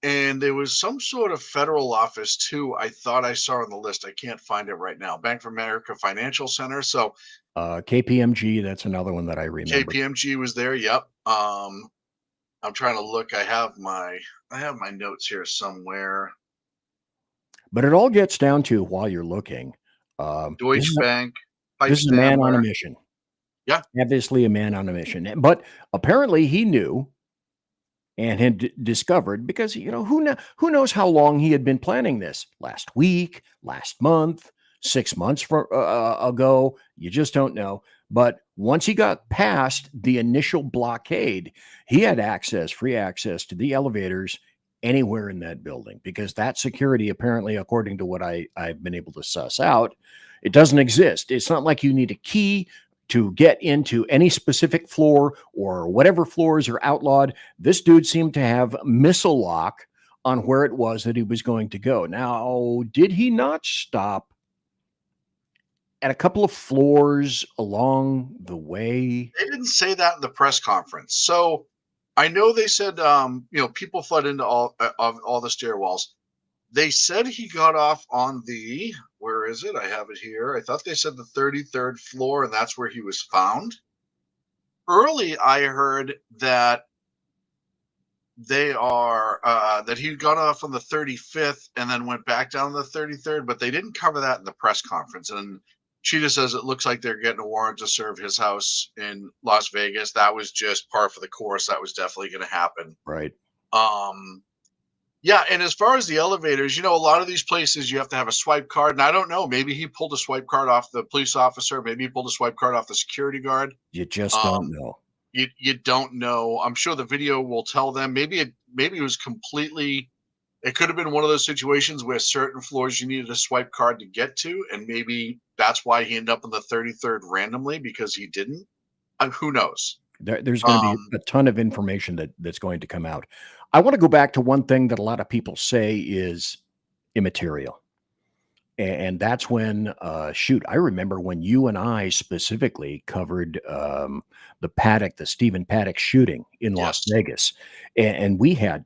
and there was some sort of federal office too. I thought I saw on the list. I can't find it right now. Bank of America Financial Center. So KPMG, that's another one that I remember. KPMG was there. Yep. I'm trying to look. I have my notes here somewhere. But it all gets down to, while you're looking, Deutsche Bank. This is a man on a mission. Yeah. Obviously a man on a mission. But apparently he knew and had discovered, because, you know, who knows how long he had been planning this? Last week, last month, 6 months ago. You just don't know. But once he got past the initial blockade, he had free access to the elevators anywhere in that building, because that security, apparently, according to what I've been able to suss out, it doesn't exist. It's not like you need a key to get into any specific floor, or whatever floors are outlawed. This dude seemed to have missile lock on where it was that he was going to go. Now, did he not stop at a couple of floors along the way? They didn't say that in the press conference. So I know they said, you know, people flood into all the stairwells. They said he got off on the, where is it? I have it here. I thought they said the 33rd floor, and that's where he was found. Early, I heard that that he got off on the 35th and then went back down to the 33rd, but they didn't cover that in the press conference. And Cheetah says it looks like they're getting a warrant to serve his house in Las Vegas. That was just par for the course. That was definitely going to happen. Right. Yeah, and as far as the elevators, you know, a lot of these places you have to have a swipe card, and I don't know, maybe he pulled a swipe card off the police officer, maybe he pulled a swipe card off the security guard. You just don't know. You don't know. I'm sure the video will tell them. Maybe it was completely. It could have been one of those situations where certain floors you needed a swipe card to get to, and maybe that's why he ended up in the 33rd randomly, because he didn't. Who knows? There's going to be a ton of information that's going to come out. I want to go back to one thing that a lot of people say is immaterial. And that's when, I remember when you and I specifically covered the Stephen Paddock shooting in Las Vegas. And we had,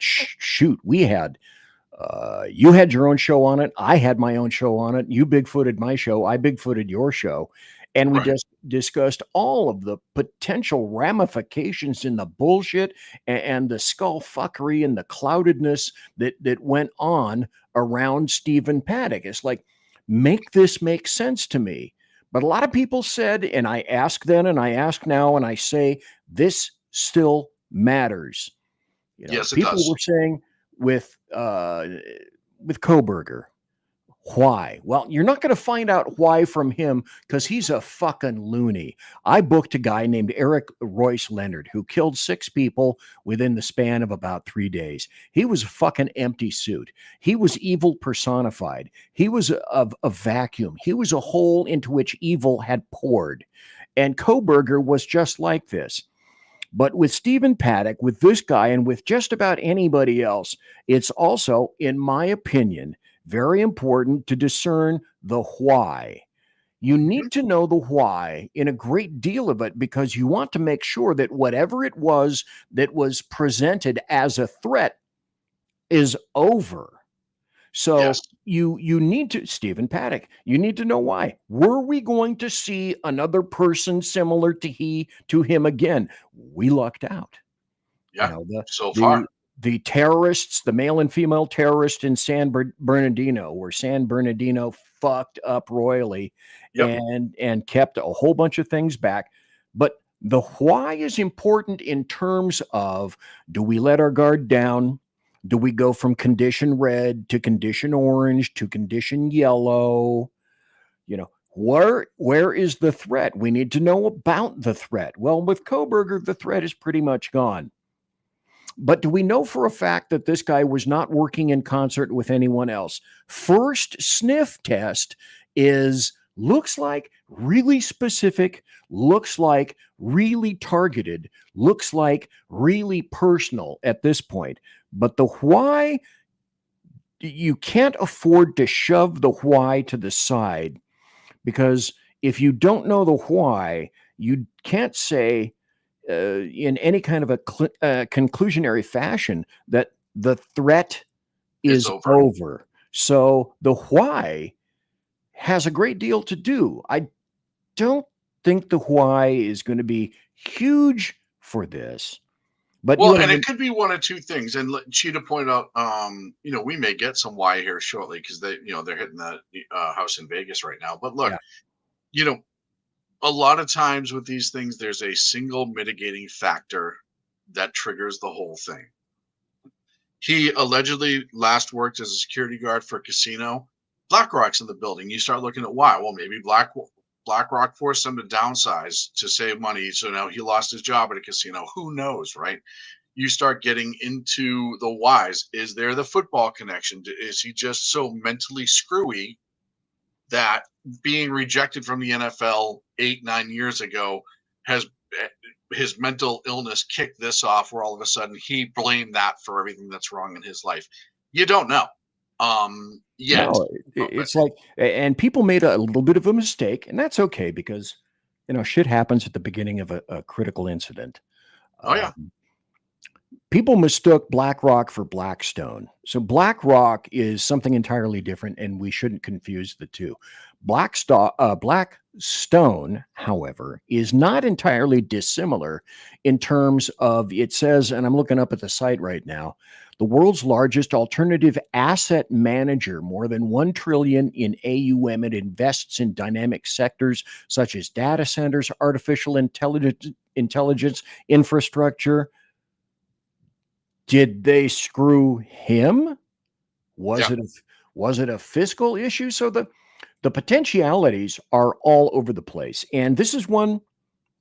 you had your own show on it. I had my own show on it. You Bigfooted my show. I Bigfooted your show. And we just discussed all of the potential ramifications in the bullshit and the skullfuckery and the cloudedness that went on around Stephen Paddock. It's like, make this make sense to me. But a lot of people said, and I ask then and I ask now, and I say, this still matters. You know, yes, it people does. were saying with Kohberger, why? Well, you're not going to find out why from him, because he's a fucking loony. I booked a guy named Eric Royce Leonard who killed 6 people within the span of about 3 days. He was a fucking empty suit. He was evil personified. He was a vacuum. He was a hole into which evil had poured. And Kohberger was just like this. But with Stephen Paddock, with this guy, and with just about anybody else, it's also, in my opinion, very important to discern the why. You need to know the why in a great deal of it, because you want to make sure that whatever it was that was presented as a threat is over. So Yes. you need to, Stephen Paddock, you need to know why. Were we going to see another person similar to him again? We lucked out. Yeah. The So far. the terrorists, the male and female terrorists in San Bernardino, where San Bernardino fucked up royally Yep. and kept a whole bunch of things back. But the why is important in terms of, do we let our guard down? Do we go from condition red to condition orange to condition yellow? Where is the threat? We need to know about the threat. Well, with Koberger, the threat is pretty much gone. But do we know for a fact that this guy was not working in concert with anyone else? First sniff test looks like really specific, looks like really targeted, looks like really personal at this point. But the why, you can't afford to shove the why to the side, because if you don't know the why, you can't say in any kind of a conclusionary fashion that the threat is over. So the why has a great deal to do. I don't think the why is going to be huge for this. But Well, and it could be one of two things. And Cheetah pointed out, we may get some why here shortly because they're hitting that house in Vegas right now. But look, yeah. A lot of times with these things, there's a single mitigating factor that triggers the whole thing. He allegedly last worked as a security guard for a casino. BlackRock's in the building. You start looking at why. Well, maybe BlackRock forced him to downsize to save money. So now he lost his job at a casino. Who knows, right? You start getting into the whys. Is there the football connection? Is he just so mentally screwy that being rejected from the NFL 8-9 years ago has his mental illness kicked this off, where all of a sudden he blamed that for everything that's wrong in his life? You don't know. Yet. No, it's like, and people made a little bit of a mistake, and that's okay, because shit happens at the beginning of a critical incident. Oh yeah. People mistook BlackRock for Blackstone. So BlackRock is something entirely different, and we shouldn't confuse the two. Blackstone, however, is not entirely dissimilar in terms of, it says, and I'm looking up at the site right now, the world's largest alternative asset manager, more than $1 trillion in AUM. It invests in dynamic sectors such as data centers, artificial intelligence, infrastructure. Did they screw him? Was it a fiscal issue? So the potentialities are all over the place. And this is one,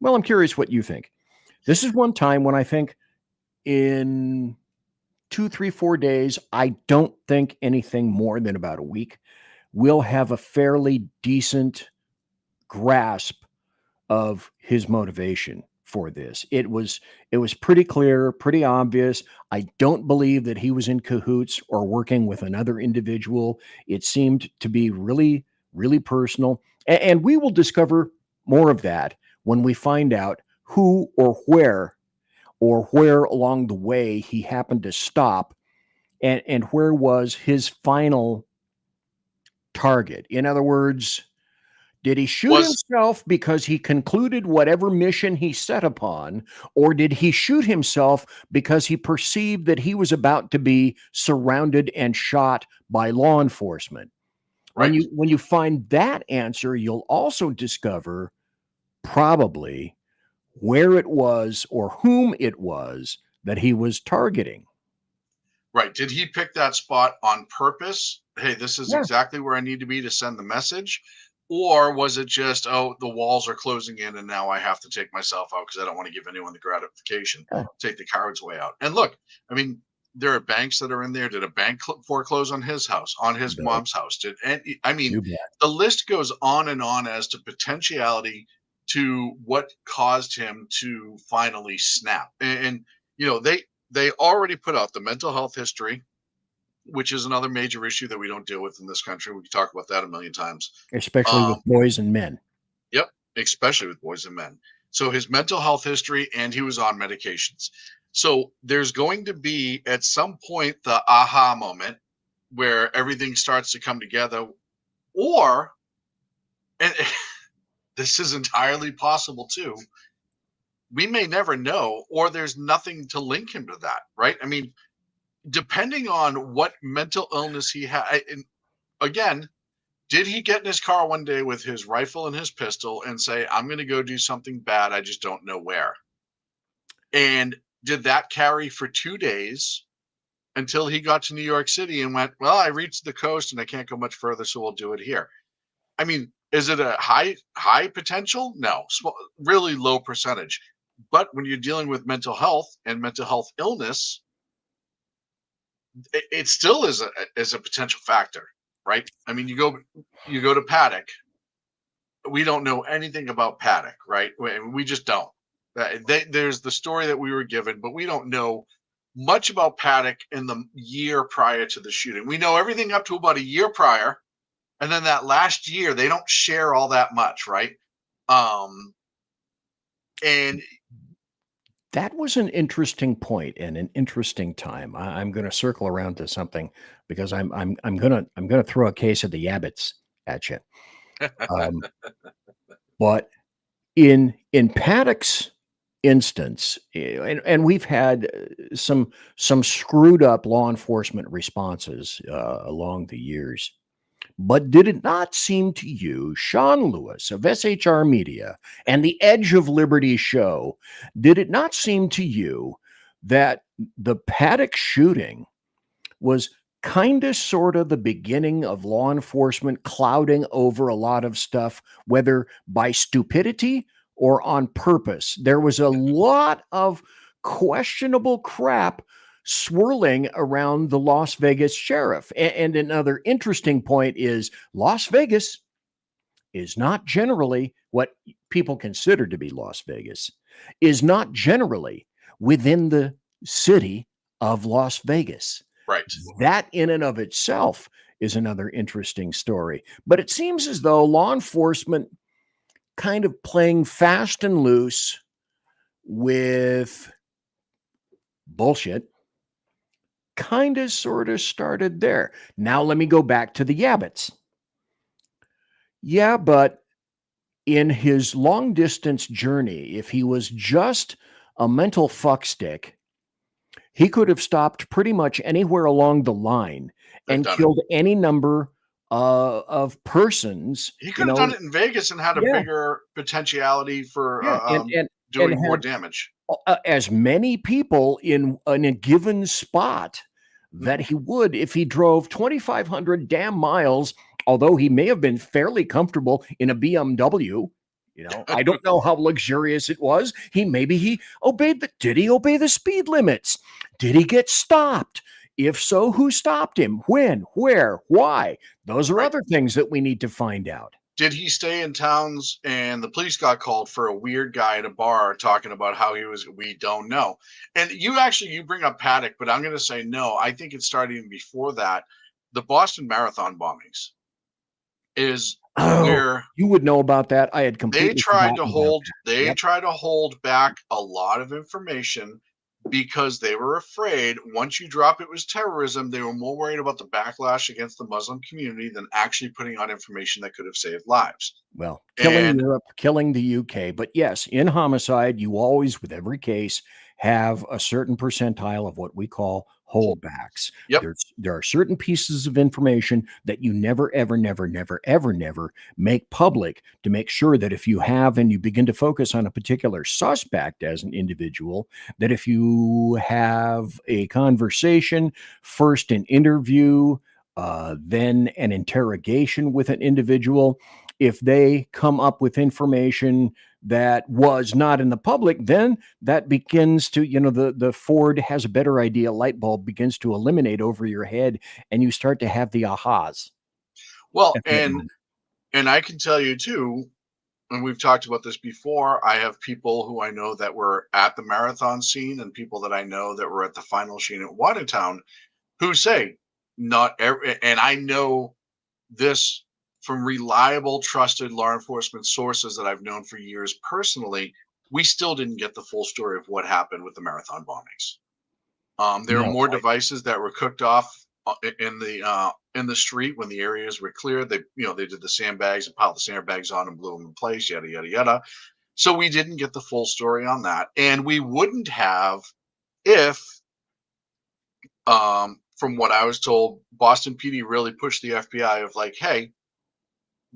well, I'm curious what you think. This is one time when I think in 2, 3, 4 days, I don't think anything more than about a week, we'll have a fairly decent grasp of his motivation for this. It was pretty clear, pretty obvious. I don't believe that he was in cahoots or working with another individual. It seemed to be really, really personal. And we will discover more of that when we find out who or where along the way he happened to stop, and where was his final target. In other words, did he shoot himself because he concluded whatever mission he set upon, or did he shoot himself because he perceived that he was about to be surrounded and shot by law enforcement? Right. When you find that answer, you'll also discover probably where it was or whom it was that he was targeting. Right. Did he pick that spot on purpose? Hey, this is exactly where I need to be to send the message. Or was it just, the walls are closing in and now I have to take myself out because I don't want to give anyone the gratification, take the coward's way out. And look, I mean, there are banks that are in there. Did a bank foreclose on his house, on his mom's house? The list goes on and on as to potentiality to what caused him to finally snap. And they already put out the mental health history, which is another major issue that we don't deal with in this country. We can talk about that a million times. Especially with boys and men. Yep, especially with boys and men. So his mental health history, and he was on medications. So there's going to be at some point the aha moment where everything starts to come together, or, and this is entirely possible too, we may never know, or there's nothing to link him to that, right? I mean, depending on what mental illness he had, and again, did he get in his car one day with his rifle and his pistol and say, I'm going to go do something bad, I just don't know where? And did that carry for 2 days until he got to New York City and went, well, I reached the coast and I can't go much further, so we'll do it here? I mean, is it a high potential? No, really low percentage. But when you're dealing with mental health and mental health illness, it still is a potential factor, right? I mean, you go to Paddock. We don't know anything about Paddock, right? We just don't. There's the story that we were given, but we don't know much about Paddock in the year prior to the shooting. We know everything up to about a year prior, and then that last year they don't share all that much, right? And that was an interesting point and an interesting time. I'm going to circle around to something because I'm going to throw a case of the Yabbits at you. But in Paddock's instance, and we've had some screwed up law enforcement responses along the years. But did it not seem to you, Sean Lewis of SHR Media and the Edge of Liberty show, did it not seem to you that the Paddock shooting was kind of sort of the beginning of law enforcement clouding over a lot of stuff, whether by stupidity or on purpose? There was a lot of questionable crap swirling around the Las Vegas sheriff. And another interesting point is Las Vegas is not generally what people consider to be Las Vegas, is not generally within the city of Las Vegas. right. That in and of itself is another interesting story. But it seems as though law enforcement kind of playing fast and loose with bullshit kind of sort of started there. Now let me go back to the Yabbits. Yeah, but in his long distance journey, if he was just a mental fuckstick, he could have stopped pretty much anywhere along the line and killed any number of persons. He could have done it in Vegas and had a bigger potentiality for doing more damage. As many people in a given spot that he would if he drove 2,500 damn miles, although he may have been fairly comfortable in a BMW. I don't know how luxurious it was. Maybe he obeyed did he obey the speed limits? Did he get stopped? If so, who stopped him? When? Where? Why? Those are other things that we need to find out. Did he stay in towns and the police got called for a weird guy at a bar talking about how he was? We don't know. And you bring up Paddock, but I'm going to say no. I think it started even before that. The Boston Marathon bombings is where you would know about that. I had completely they tried to hold back a lot of information because they were afraid once you drop it was terrorism. They were more worried about the backlash against the Muslim community than actually putting out information that could have saved lives. Well, killing Europe, killing the UK. But yes, in homicide, you always, with every case, have a certain percentile of what we call holdbacks. Yep. There are certain pieces of information that you never, ever, never, never, ever, never make public to make sure that if you have and you begin to focus on a particular suspect as an individual, that if you have a conversation, first an interview, then an interrogation with an individual, if they come up with information that was not in the public, then that begins to, the Ford has a better idea light bulb begins to illuminate over your head, and you start to have the ahas. Well, and I can tell you too, and we've talked about this before, I have people who I know that were at the marathon scene and people that I know that were at the final scene at Watertown who say not every, and I know this from reliable, trusted law enforcement sources that I've known for years personally, we still didn't get the full story of what happened with the marathon bombings. There are No, more devices that were cooked off in the street when the areas were cleared. They, they did the sandbags and piled the sandbags on and blew them in place, yada yada yada. So we didn't get the full story on that, and we wouldn't have if, from what I was told, Boston PD really pushed the FBI of like, hey,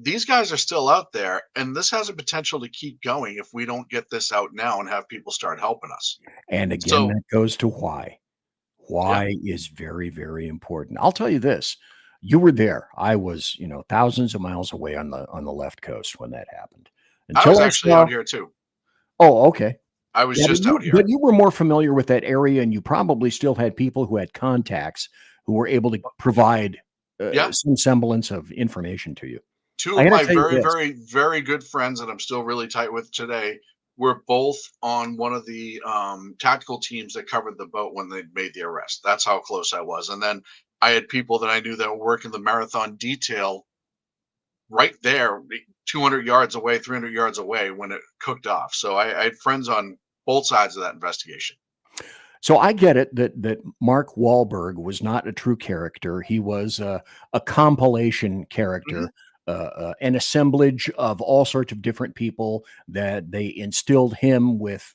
these guys are still out there, and this has a potential to keep going if we don't get this out now and have people start helping us. and again, So that goes to why. yeah, Why is very, very important. I'll tell you this. You were there. I was, thousands of miles away on the left coast when that happened. I was Until I actually saw. out here too. Oh, okay. I was Yeah, just out here. but you were more familiar with that area, and you probably still had people who had contacts who were able to provide Yeah. some semblance of information to you. Two I of gotta my tell you very, this. very, very good friends that I'm still really tight with today were both on one of the tactical teams that covered the boat when they made the arrest. That's how close I was. And then I had people that I knew that were working the marathon detail right there, 200 yards away, 300 yards away when it cooked off. So I had friends on both sides of that investigation. So I get it that Mark Wahlberg was not a true character. He was a compilation character, an assemblage of all sorts of different people that they instilled him with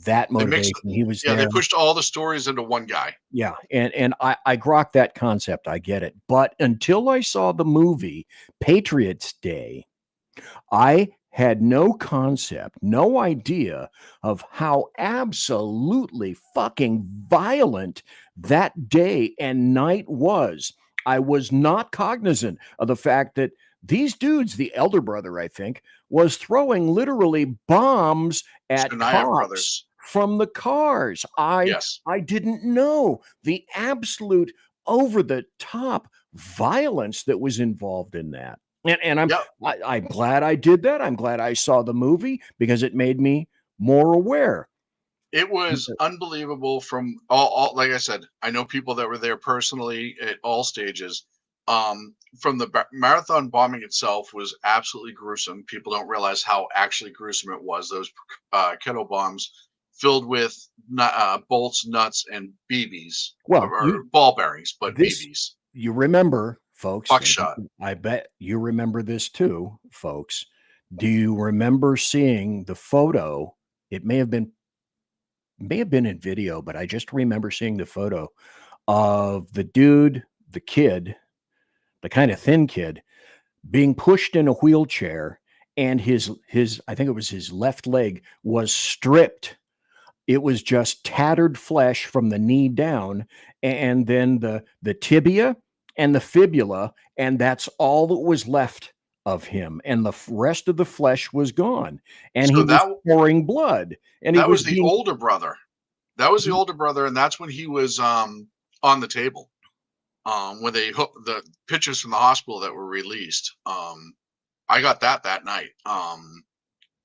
that They mixed, motivation. He was yeah, there. they pushed all the stories into one guy. Yeah, and I grok that concept. I get it. But until I saw the movie Patriots Day, I had no concept, no idea of how absolutely fucking violent that day and night was. I was not cognizant of the fact that these dudes, the elder brother, I think, was throwing literally bombs at Shania cops brothers. from the cars. Yes. I didn't know the absolute over the top violence that was involved in that. And Yep. I'm glad I did that. I'm glad I saw the movie because it made me more aware. It was unbelievable from all, like I said, I know people that were there personally at all stages. From the marathon bombing itself was absolutely gruesome. People don't realize how actually gruesome it was. Those kettle bombs filled with bolts, nuts, and BBs, Well, or ball bearings, but this BBs. you remember, folks. Buckshot. I bet you remember this too, folks. Do you remember seeing the photo? It may have been in video, but I just remember seeing the photo of the dude, the kid, the kind of thin kid, being pushed in a wheelchair, and his I think it was his left leg was stripped. It was just tattered flesh from the knee down, and then the tibia and the fibula, and that's all that was left of him, and the rest of the flesh was gone, and So he was pouring blood, and he that was was the being older brother. That was the older brother, and that's when he was on the table. When they hooked the pictures from the hospital that were released. I got that night.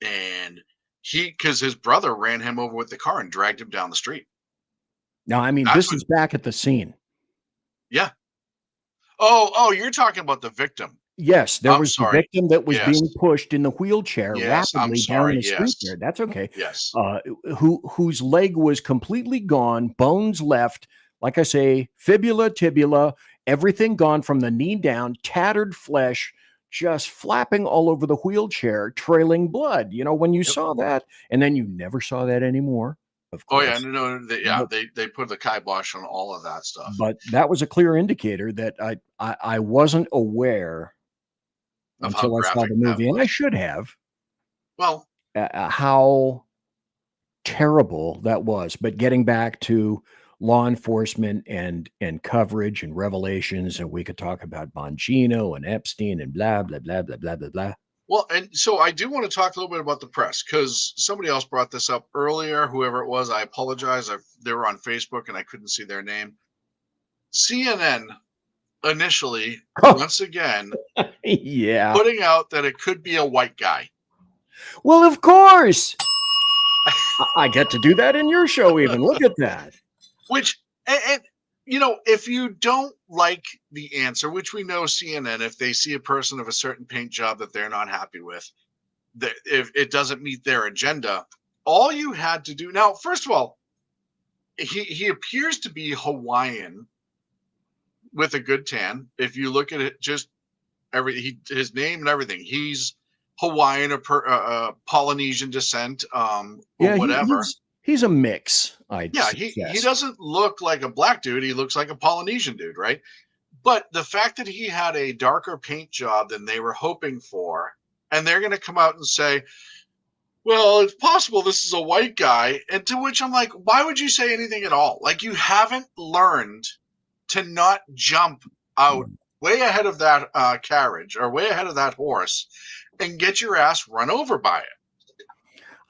And because his brother ran him over with the car and dragged him down the street. Now, I mean, That's this when, is back at the scene. yeah. Oh, you're talking about the victim. Yes, there I'm was the sorry. victim that was Yes. being pushed in the wheelchair Yes, I'm rapidly sorry. down the street Yes. there. That's okay. Yes. Whose leg was completely gone, bones left, like I say, fibula, tibula, everything gone from the knee down, tattered flesh, just flapping all over the wheelchair, trailing blood. You know, when you Yep. saw that, and then you never saw that anymore, of Oh course. yeah, no, they put the kibosh on all of that stuff. But that was a clear indicator that I wasn't aware Of how until I saw graphic the that movie, and I was. should have, Well, how terrible that was. But getting back to law enforcement and coverage and revelations, and we could talk about Bongino and Epstein and blah blah blah blah blah blah blah. well, and so I do want to talk a little bit about the press because somebody else brought this up earlier. Whoever it was, I apologize. They were on Facebook and I couldn't see their name. CNN initially, once again, Yeah. putting out that it could be a white guy. Well, of course. I get to do that in your show even. Look at that. Which, and if you don't like the answer, which we know CNN, if they see a person of a certain paint job that they're not happy with, that if it doesn't meet their agenda, all you had to do now, first of all, he appears to be Hawaiian with a good tan. If you look at it, just his name and everything, he's Hawaiian or Polynesian descent, or Yeah, whatever. he's a mix, I'd Yeah, he suggest. doesn't look like a black dude. He looks like a Polynesian dude, right? But the fact that he had a darker paint job than they were hoping for, and they're going to come out and say, well, it's possible this is a white guy. And to which I'm like, why would you say anything at all? Like, you haven't learned to not jump out way ahead of that carriage or way ahead of that horse and get your ass run over by it.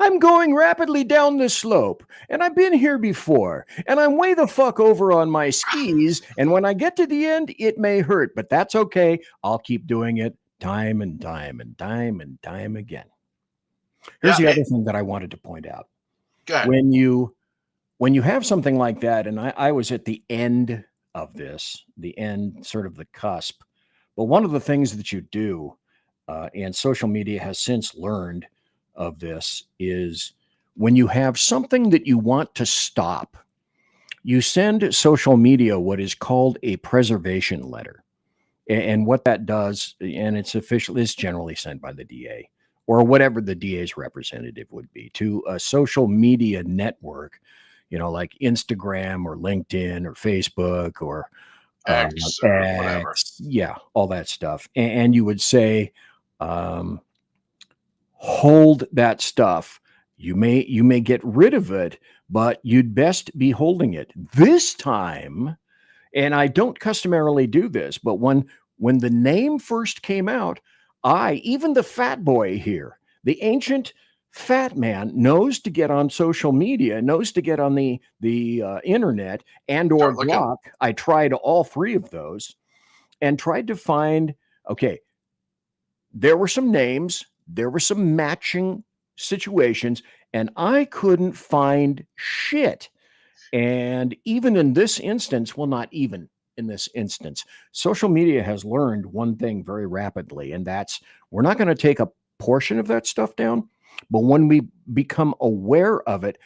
I'm going rapidly down the slope, and I've been here before, and I'm way the fuck over on my skis, and when I get to the end, it may hurt, but that's okay. I'll keep doing it time and time and time and time again. Here's the other thing that I wanted to point out. Go ahead. When you have something like that, and I was at the end of this, the end, sort of the cusp, but one of the things that you do, and social media has since learned of this, is when you have something that you want to stop, you send social media what is called a preservation letter. And what that does, and it's official, is generally sent by the DA or whatever the DA's representative would be, to a social media network, like Instagram or LinkedIn or Facebook or X or whatever. Yeah, all that stuff. And you would say, hold that stuff. You may get rid of it, but you'd best be holding it. This time, and I don't customarily do this, but when the name first came out, even the fat boy here, the ancient fat man, knows to get on social media, knows to get on the internet and or Grok. I tried all three of those and tried to find, okay, there were some names, there were some matching situations, and I couldn't find shit. And even in this instance, well, not even in this instance, social media has learned one thing very rapidly, and that's we're not going to take a portion of that stuff down, but when we become aware of it,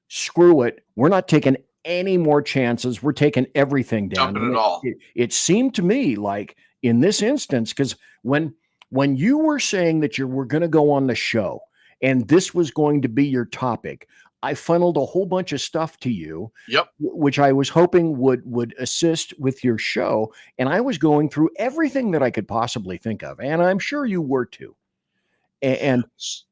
screw it. We're not taking any more chances. We're taking everything down. Dumping it all. It seemed to me like in this instance, because when you were saying that you were going to go on the show and this was going to be your topic, I funneled a whole bunch of stuff to you, which I was hoping would assist with your show. And I was going through everything that I could possibly think of. And I'm sure you were too. And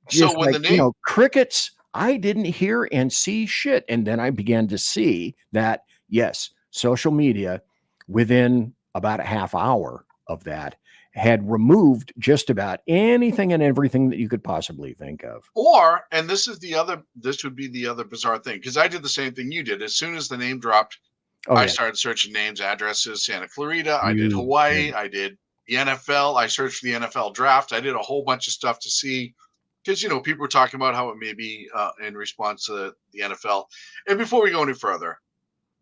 just so when like, crickets, I didn't hear and see shit. And then I began to see that, yes, social media within about a half hour of that had removed just about anything and everything that you could possibly think of. And this would be the other bizarre thing, because I did the same thing you did. As soon as the name dropped, I started searching names, addresses, Santa Clarita. I did Hawaii. I did the NFL. I searched for the NFL draft. I did a whole bunch of stuff to see, because, people were talking about how it may be in response to the NFL. And before we go any further,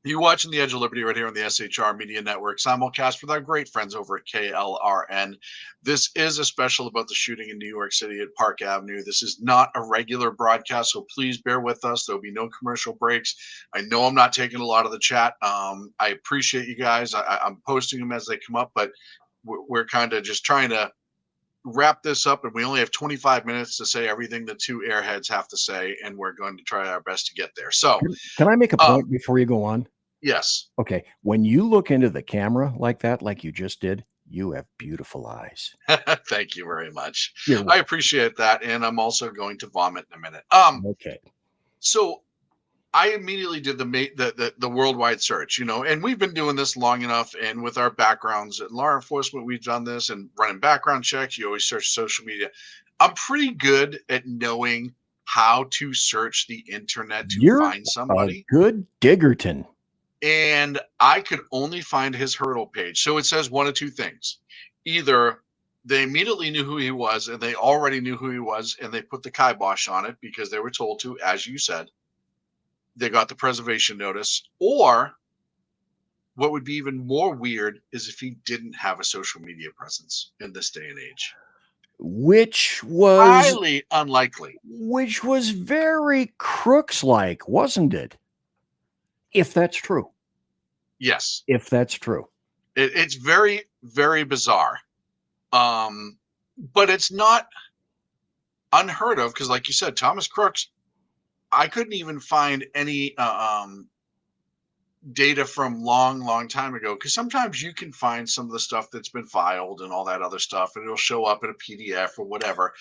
you're watching The Edge of Liberty right here on the SHR Media Network, simulcast with our great friends over at KLRN. This is a special about the shooting in New York City at Park Avenue. This is not a regular broadcast, so please bear with us. There'll be no commercial breaks. I know I'm not taking a lot of the chat. I appreciate you guys. I'm posting them as they come up, but we're kind of just trying to wrap this up, and we only have 25 minutes to say everything the two airheads have to say, and we're going to try our best to get there. So can I make a point before you go on? Yes. Okay. When you look into the camera like that, like you just did, you have beautiful eyes. Thank you very much. I appreciate that. And I'm also going to vomit in a minute. Okay. So I immediately did the worldwide search, and we've been doing this long enough. And with our backgrounds at law enforcement, we've done this and running background checks. You always search social media. I'm pretty good at knowing how to search the internet to find somebody. A good diggerton. And I could only find his hurdle page. So it says one of two things. Either they immediately knew who he was, and they already knew who he was, and they put the kibosh on it because they were told to, as you said. They got the preservation notice. Or what would be even more weird is if he didn't have a social media presence in this day and age. which was Highly unlikely. very Crooks-like, wasn't it? If that's true. Yes. If that's true. It's very, very bizarre. But it's not unheard of because, like you said, Thomas Crooks, I couldn't even find any data from long time ago, because sometimes you can find some of the stuff that's been filed and all that other stuff, and it'll show up in a PDF or whatever.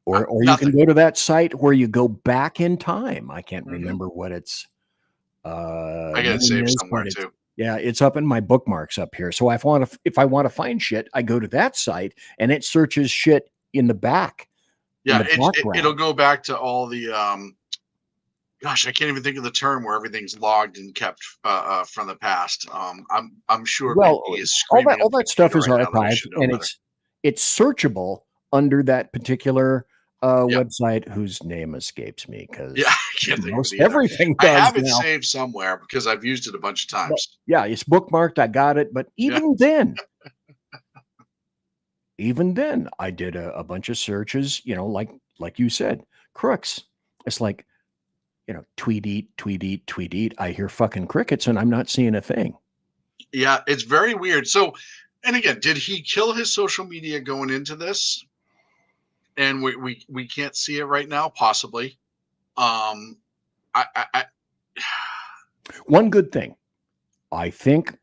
Or you Nothing. can go to that site where you go back in time. I can't Mhm. remember what it's I got it name saved is, somewhere but it's, too. yeah, it's up in my bookmarks up here. So if I want to find shit, I go to that site and it searches shit in the back. Yeah, in the background. it'll go back to all the gosh, I can't even think of the term where everything's logged and kept from the past. I'm sure Well, BP is all screaming that at the stuff is computer right now that I archived should know and better. it's searchable under that particular Yep. website whose name escapes me because Yeah, I can't think of most it either. everything I does have it now. saved somewhere because I've used it a bunch of But, times. yeah, it's bookmarked. I got it. But even then, I did a bunch of searches, like you said, Crooks. It's like, tweet eat. I hear fucking crickets and I'm not seeing a thing. Yeah, it's very weird. So, and again, did he kill his social media going into this? And we can't see it right now, possibly. I One good thing, I think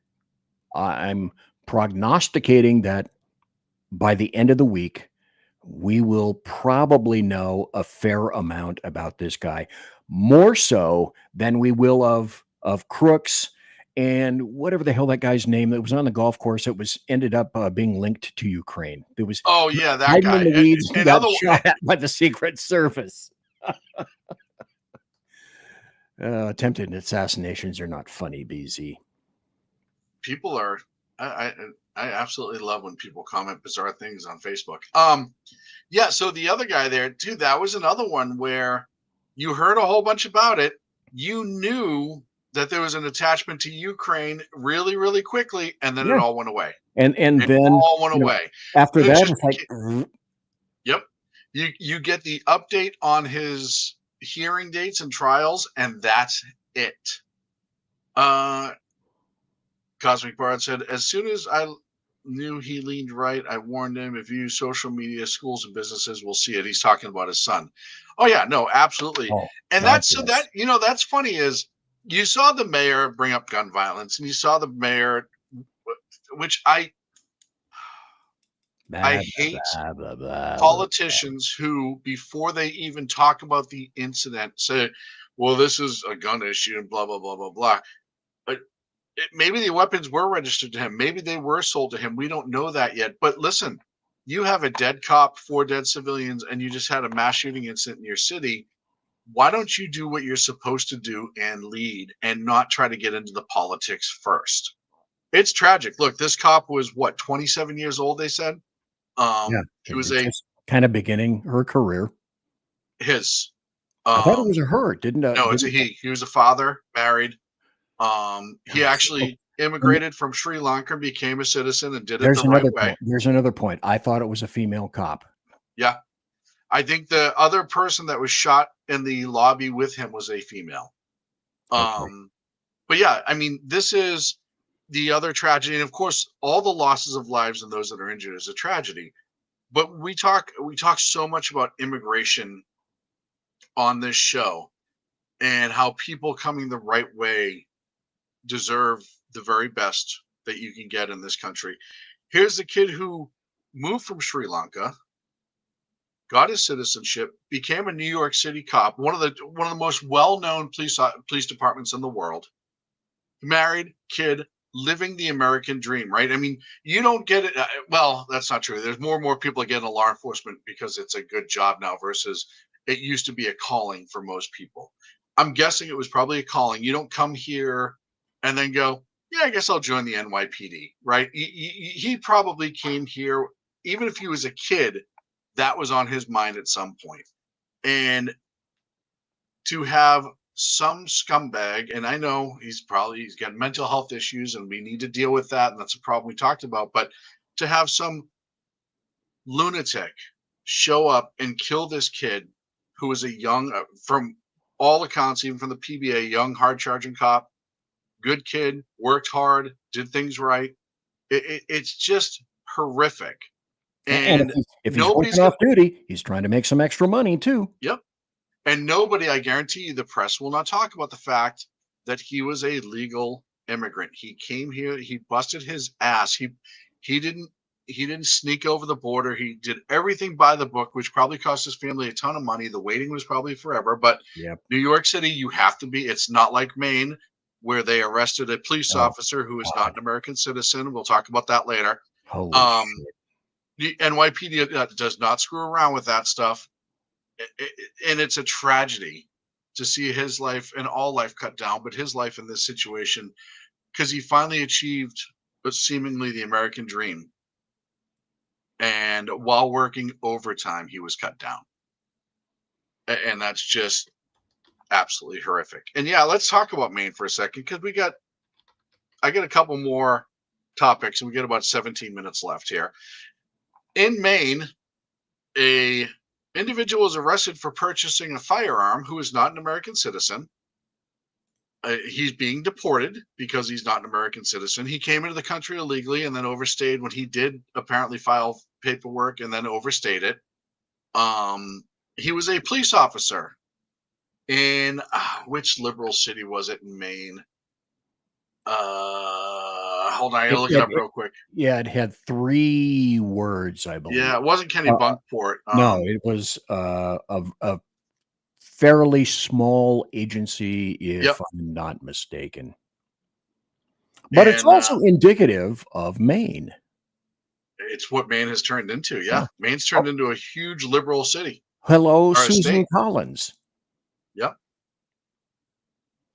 I'm prognosticating that by the end of the week, we will probably know a fair amount about this guy, more so than we will of Crooks and whatever the hell that guy's name that was on the golf course that was ended up being linked to Ukraine. There was oh yeah, that hiding guy. in the weeds and got Another shot at by the Secret Service. Attempted assassinations are not funny, BZ. people are. I absolutely love when people comment bizarre things on Facebook. Yeah. So the other guy there too, that was another one where you heard a whole bunch about it. You knew that there was an attachment to Ukraine really, really quickly, and then it Yeah. all went away. And It then all went away. after It that, just it's like, yep. You get the update on his hearing dates and trials, and that's it. Cosmic Bard said, as soon as I knew he leaned right, I warned him, if you use social media, schools and businesses will see it. He's talking about his son. Oh yeah, no, absolutely. oh, And God, that's so yes. that that's funny is you saw the mayor bring up gun violence, and you saw the mayor, which I hate politicians who, before they even talk about the incident, say, well, this is a gun issue and blah, blah, blah, blah, blah. But maybe the weapons were registered to him. Maybe they were sold to him. We don't know that yet. But listen, you have a dead cop, 4 dead civilians, and you just had a mass shooting incident in your city. Why don't you do what you're supposed to do and lead and not try to get into the politics first? It's tragic. Look, this cop was what, 27 years old, they said? He was just kind of beginning her career. his. I thought it was a her, didn't No, it's a he. He was a father, married. He actually immigrated from Sri Lanka, became a citizen, and did it the right way. There's another point. I thought it was a female cop. Yeah. I think the other person that was shot in the lobby with him was a female. Okay. But yeah, I mean, this is the other tragedy. And of course, all the losses of lives and those that are injured is a tragedy. But we talk so much about immigration on this show and how people coming the right way deserve the very best that you can get in this country. Here's the kid who moved from Sri Lanka, got his citizenship, became a New York City cop, one of the most well-known police departments in the world. Married, kid, living the American dream, right? I mean, you don't get it. Well, that's not true. There's more and more people getting law enforcement because it's a good job now versus it used to be a calling for most people. I'm guessing it was probably a calling. You don't come here and then go, yeah, I guess I'll join the NYPD, right? He probably came here, even if he was a kid, that was on his mind at some point. And to have some scumbag, and I know he's got mental health issues and we need to deal with that. And that's a problem we talked about. But to have some lunatic show up and kill this kid who was a young, from all accounts, even from the PBA, young, hard-charging cop, good kid, worked hard, did things right. It's just horrific. And And if he's nobody's working off duty, he's trying to make some extra money too. Yep. And nobody, I guarantee you, the press will not talk about the fact that he was a legal immigrant. He came here, he busted his ass. He didn't sneak over the border. He did everything by the book, which probably cost his family a ton of money. The waiting was probably forever. But Yep. New York City, you have to be. It's not like Maine, where they arrested a police officer who is not an American citizen. We'll talk about that later. Holy shit. The NYPD does not screw around with that stuff. And it's a tragedy to see his life and all life cut down, but his life in this situation, because he finally achieved seemingly the American dream. And while working overtime, he was cut down. And that's just absolutely horrific. And yeah, let's talk about Maine for a second, because I got a couple more topics, and we get about 17 minutes left here. In Maine, a individual was arrested for purchasing a firearm who is not an American citizen. He's being deported because he's not an American citizen. He came into the country illegally and then overstayed when he did apparently file paperwork and then overstayed it. He was a police officer in which liberal city was it in Maine? Hold on, I gotta look it up real quick. Yeah, it had 3 words, I believe. Yeah, it wasn't Kenny Bunkport. No, it was a fairly small agency, if I'm not mistaken. But it's also indicative of Maine. It's what Maine has turned into. Yeah, Maine's turned into a huge liberal city. Hello, Susan Collins. Yep.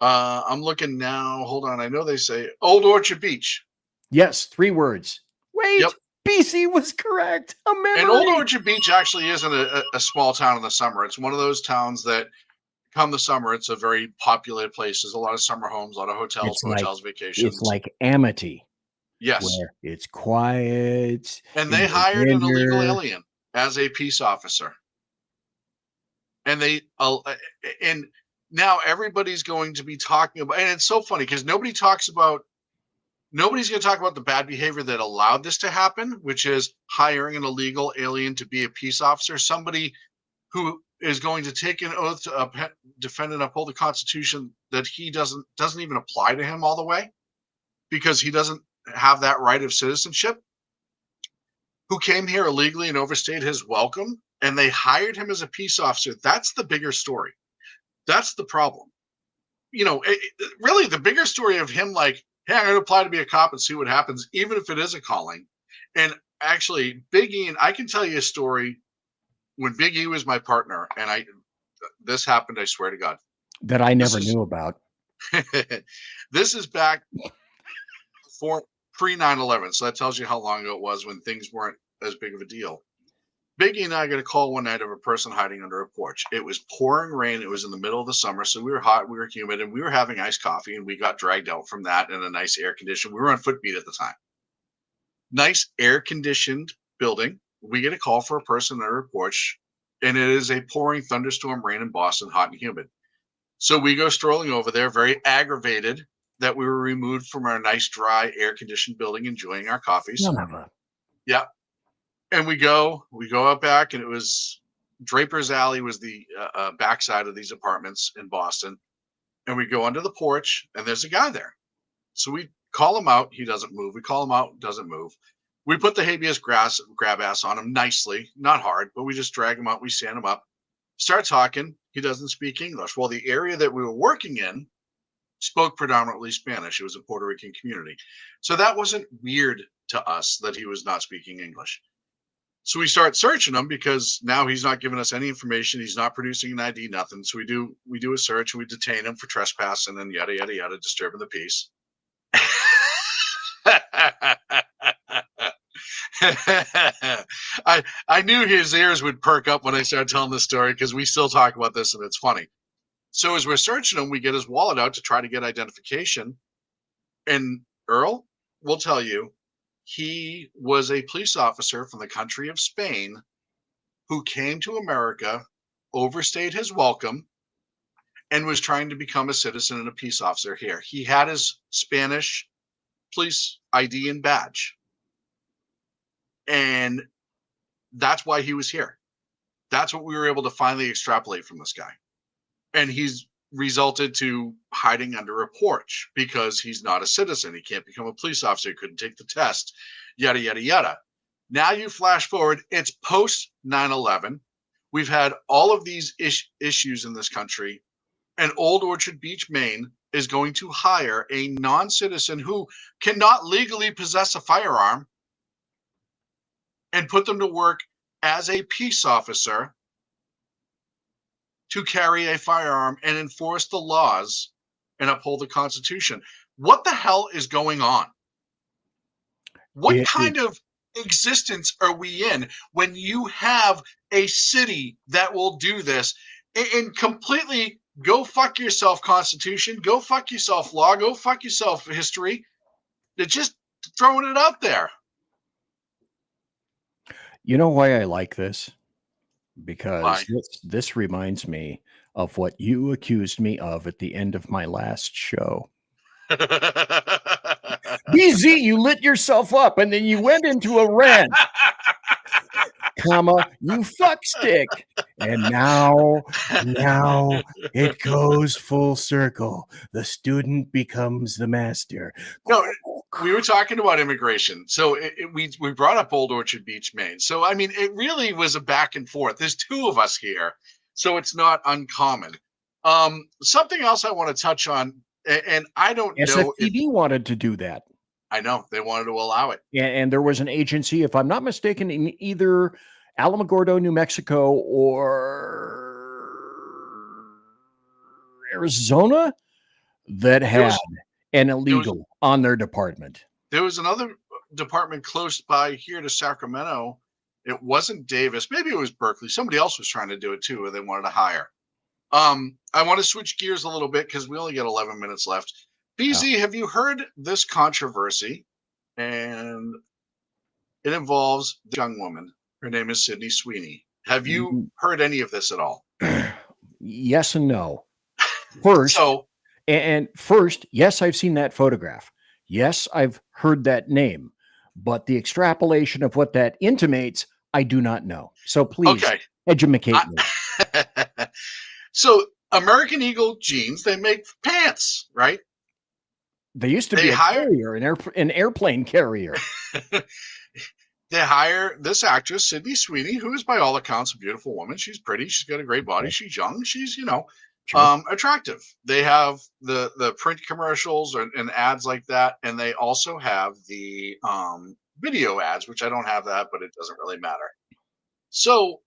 I'm looking now. Hold on. I know they say Old Orchard Beach. Yes, 3 words. Wait, BC was correct. A memory. And Old Orchard Beach actually isn't a small town in the summer. It's one of those towns that come the summer, it's a very populated place. There's a lot of summer homes, a lot of hotels, vacations. It's like Amity. Yes. Where it's quiet. And they hired an illegal alien as a peace officer. And and now everybody's going to be talking about, and it's so funny because nobody's going to talk about the bad behavior that allowed this to happen, which is hiring an illegal alien to be a peace officer, somebody who is going to take an oath to defend and uphold the Constitution that he doesn't even apply to him all the way because he doesn't have that right of citizenship, who came here illegally and overstayed his welcome, and they hired him as a peace officer. That's the bigger story. That's the problem. Really the bigger story of him like, hey, I'm going to apply to be a cop and see what happens, even if it is a calling. And actually, Big E, and I can tell you a story when Big E was my partner, and this happened, I swear to God. That I never knew about. This is back for pre 9/11, so that tells you how long ago it was when things weren't as big of a deal. Big E and I got a call one night of a person hiding under a porch. It was pouring rain. It was in the middle of the summer, so we were hot, we were humid, and we were having iced coffee, and we got dragged out from that in a nice air condition. We were on Footbeat at the time. Nice air conditioned building. We get a call for a person under a porch, and it is a pouring thunderstorm rain in Boston, hot and humid. So we go strolling over there, very aggravated that we were removed from our nice, dry, air-conditioned building, enjoying our coffees. Yeah. And we go out back, and it was Draper's Alley was the backside of these apartments in Boston. And we go under the porch, and there's a guy there. So we call him out. He doesn't move. We call him out. Doesn't move. We put the habeas grab ass on him nicely, not hard, but we just drag him out. We stand him up, start talking. He doesn't speak English. Well, the area that we were working in spoke predominantly Spanish. It was a Puerto Rican community. So that wasn't weird to us that he was not speaking English. So we start searching him because now he's not giving us any information. He's not producing an ID, nothing. So we do a search and we detain him for trespass and then yada, yada, yada, disturbing the peace. I knew his ears would perk up when I started telling this story because we still talk about this and it's funny. So as we're searching him, we get his wallet out to try to get identification. And Earl will tell you, he was a police officer from the country of Spain who came to America, overstayed his welcome, and was trying to become a citizen and a peace officer here. He had his Spanish police ID and badge. And that's why he was here. That's what we were able to finally extrapolate from this guy. And he's resulted to hiding under a porch because he's not a citizen. He can't become a police officer. He couldn't take the test, yada, yada, yada. Now you flash forward, it's post 9/11. We've had all of these issues in this country, and Old Orchard Beach, Maine is going to hire a non-citizen who cannot legally possess a firearm and put them to work as a peace officer to carry a firearm and enforce the laws and uphold the Constitution. What the hell is going on? What kind of existence are we in when you have a city that will do this and completely go fuck yourself, Constitution, go fuck yourself, law, go fuck yourself, history? They're just throwing it out there. You know why I like this? Because Why? this reminds me of what you accused me of at the end of my last show. BZ, you lit yourself up and then you went into a rant. Comma, you fuck stick. And now it goes full circle. The student becomes the master. No, we were talking about immigration. So we brought up Old Orchard Beach, Maine. So, I mean, it really was a back and forth. There's two of us here, so it's not uncommon. Something else I want to touch on, and I don't know. SFPD wanted to do that. I know they wanted to allow it. And there was an agency, if I'm not mistaken, in either Alamogordo, New Mexico, or Arizona that had an illegal on their department. There was another department close by here to Sacramento. It wasn't Davis. Maybe it was Berkeley. Somebody else was trying to do it too, or they wanted to hire. I want to switch gears a little bit because we only got 11 minutes left. BZ, have you heard this controversy? And it involves the young woman. Her name is Sydney Sweeney. Have you heard any of this at all? Yes and no. First, first, yes, I've seen that photograph. Yes, I've heard that name. But the extrapolation of what that intimates, I do not know. So please educate me. So American Eagle jeans, they make pants, right? They used to be a carrier, an airplane carrier. They hire this actress, Sydney Sweeney, who is by all accounts a beautiful woman. She's pretty. She's got a great body. She's young. She's, attractive. They have the print commercials and ads like that. And they also have the video ads, which I don't have that, but it doesn't really matter. So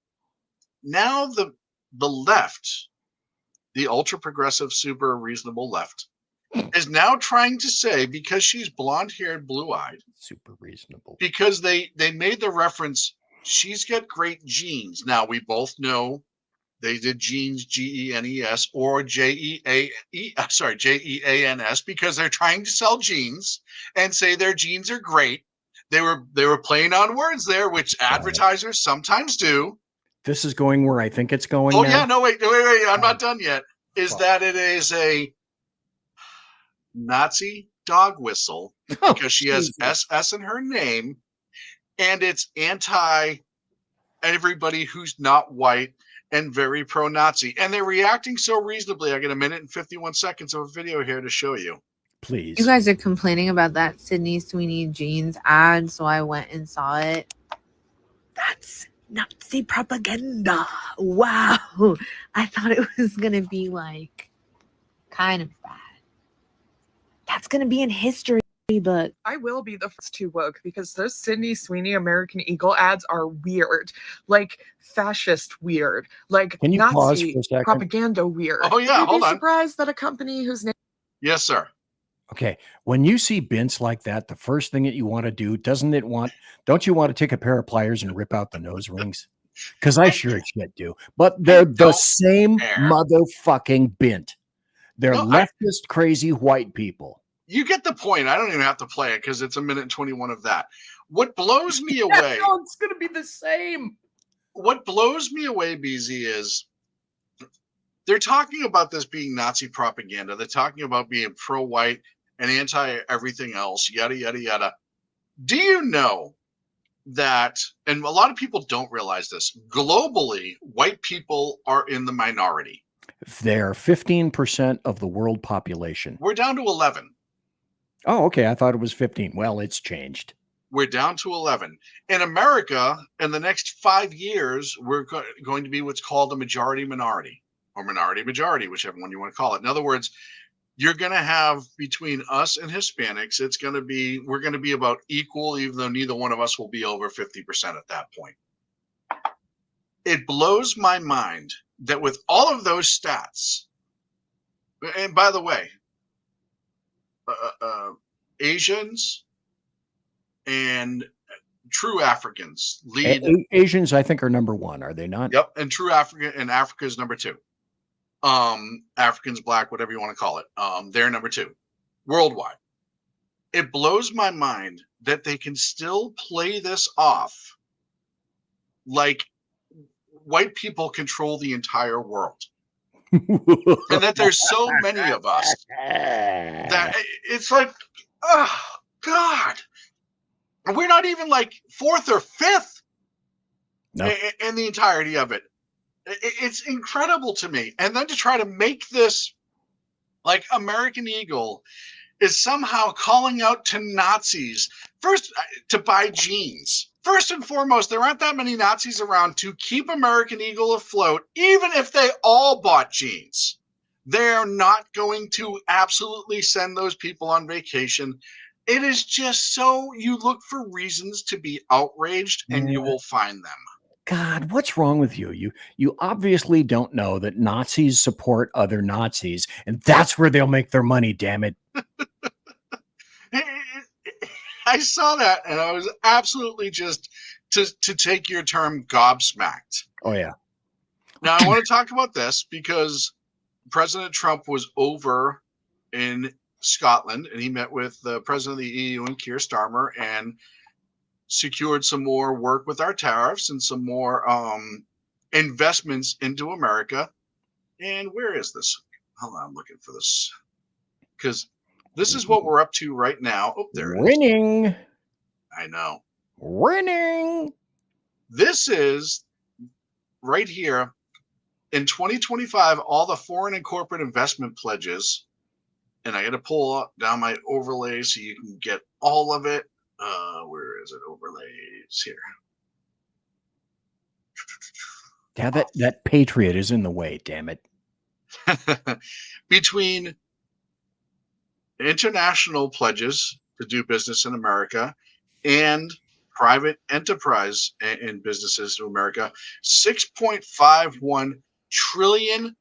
now the left, the ultra progressive, super reasonable left, is now trying to say, because she's blonde haired, blue eyed, super reasonable, because they made the reference, she's got great genes. Now we both know they did jeans, Genes, or Jeans, because they're trying to sell jeans and say their jeans are great. They were playing on words there, which advertisers sometimes do. This is going where I think it's going. Oh now. yeah, no, wait, I'm not done yet. That it is a Nazi dog whistle because she has SS in her name, and it's anti everybody who's not white and very pro-Nazi. And they're reacting so reasonably. I got 1 minute and 51 seconds of a video here to show you. Please. You guys are complaining about that Sydney Sweeney jeans ad, so I went and saw it. That's Nazi propaganda. Wow. I thought it was going to be like kind of bad. That's going to be in history book. I will be the first to woke because those Sydney Sweeney American Eagle ads are weird, like fascist weird, like Can you pause Nazi for a second? propaganda weird. Oh yeah, You'd hold be on. surprised that a company whose name. Yes, sir. Okay. When you see bints like that, the first thing that you want to do, don't you want to take a pair of pliers and rip out the nose rings? Because I sure as shit do. But they're the same motherfucking bint. They're leftist crazy white people. You get the point. I don't even have to play it because it's 1:21 of that. What blows me away? No, it's going to be the same. What blows me away, BZ, is they're talking about this being Nazi propaganda. They're talking about being pro-white and anti-everything else, yada, yada, yada. Do you know that, and a lot of people don't realize this, globally, white people are in the minority. They're 15% of the world population. We're down to 11. Oh, okay. I thought it was 15. Well, it's changed. We're down to 11. In America, in the next 5 years, we're going to be what's called a majority minority, or minority majority, whichever one you want to call it. In other words, you're going to have between us and Hispanics, we're going to be about equal, even though neither one of us will be over 50% at that point. It blows my mind that with all of those stats, and by the way, Asians and true Africans lead. Asians, I think, are number one, are they not? Yep, and true Africa, and Africa is number 2. Africans, black, whatever you want to call it. They're number 2 worldwide. It blows my mind that they can still play this off like white people control the entire world. And that there's so many of us that it's like, oh God, we're not even like 4th or 5th in the entirety of it. It's incredible to me. And then to try to make this like American Eagle is somehow calling out to Nazis first to buy jeans. First and foremost, there aren't that many Nazis around to keep American Eagle afloat, even if they all bought jeans. They're not going to absolutely send those people on vacation. It is just so you look for reasons to be outraged and you will find them. God, what's wrong with you? You obviously don't know that Nazis support other Nazis, and that's where they'll make their money, damn it. I saw that, and I was absolutely just, to take your term, gobsmacked. Oh, yeah. Now, I want to talk about this because President Trump was over in Scotland, and he met with the president of the EU and Keir Starmer and secured some more work with our tariffs and some more investments into America. And where is this? Hold on, I'm looking for this. Because this is what we're up to right now. Oh, there it is. Winning. I know. Winning. This is right here. In 2025, all the foreign and corporate investment pledges, and I got to pull down my overlay so you can get all of it. Where is it? Overlays here. Yeah, that Patriot is in the way, damn it. Between international pledges to do business in America and private enterprise and businesses in America, $6.51 trillion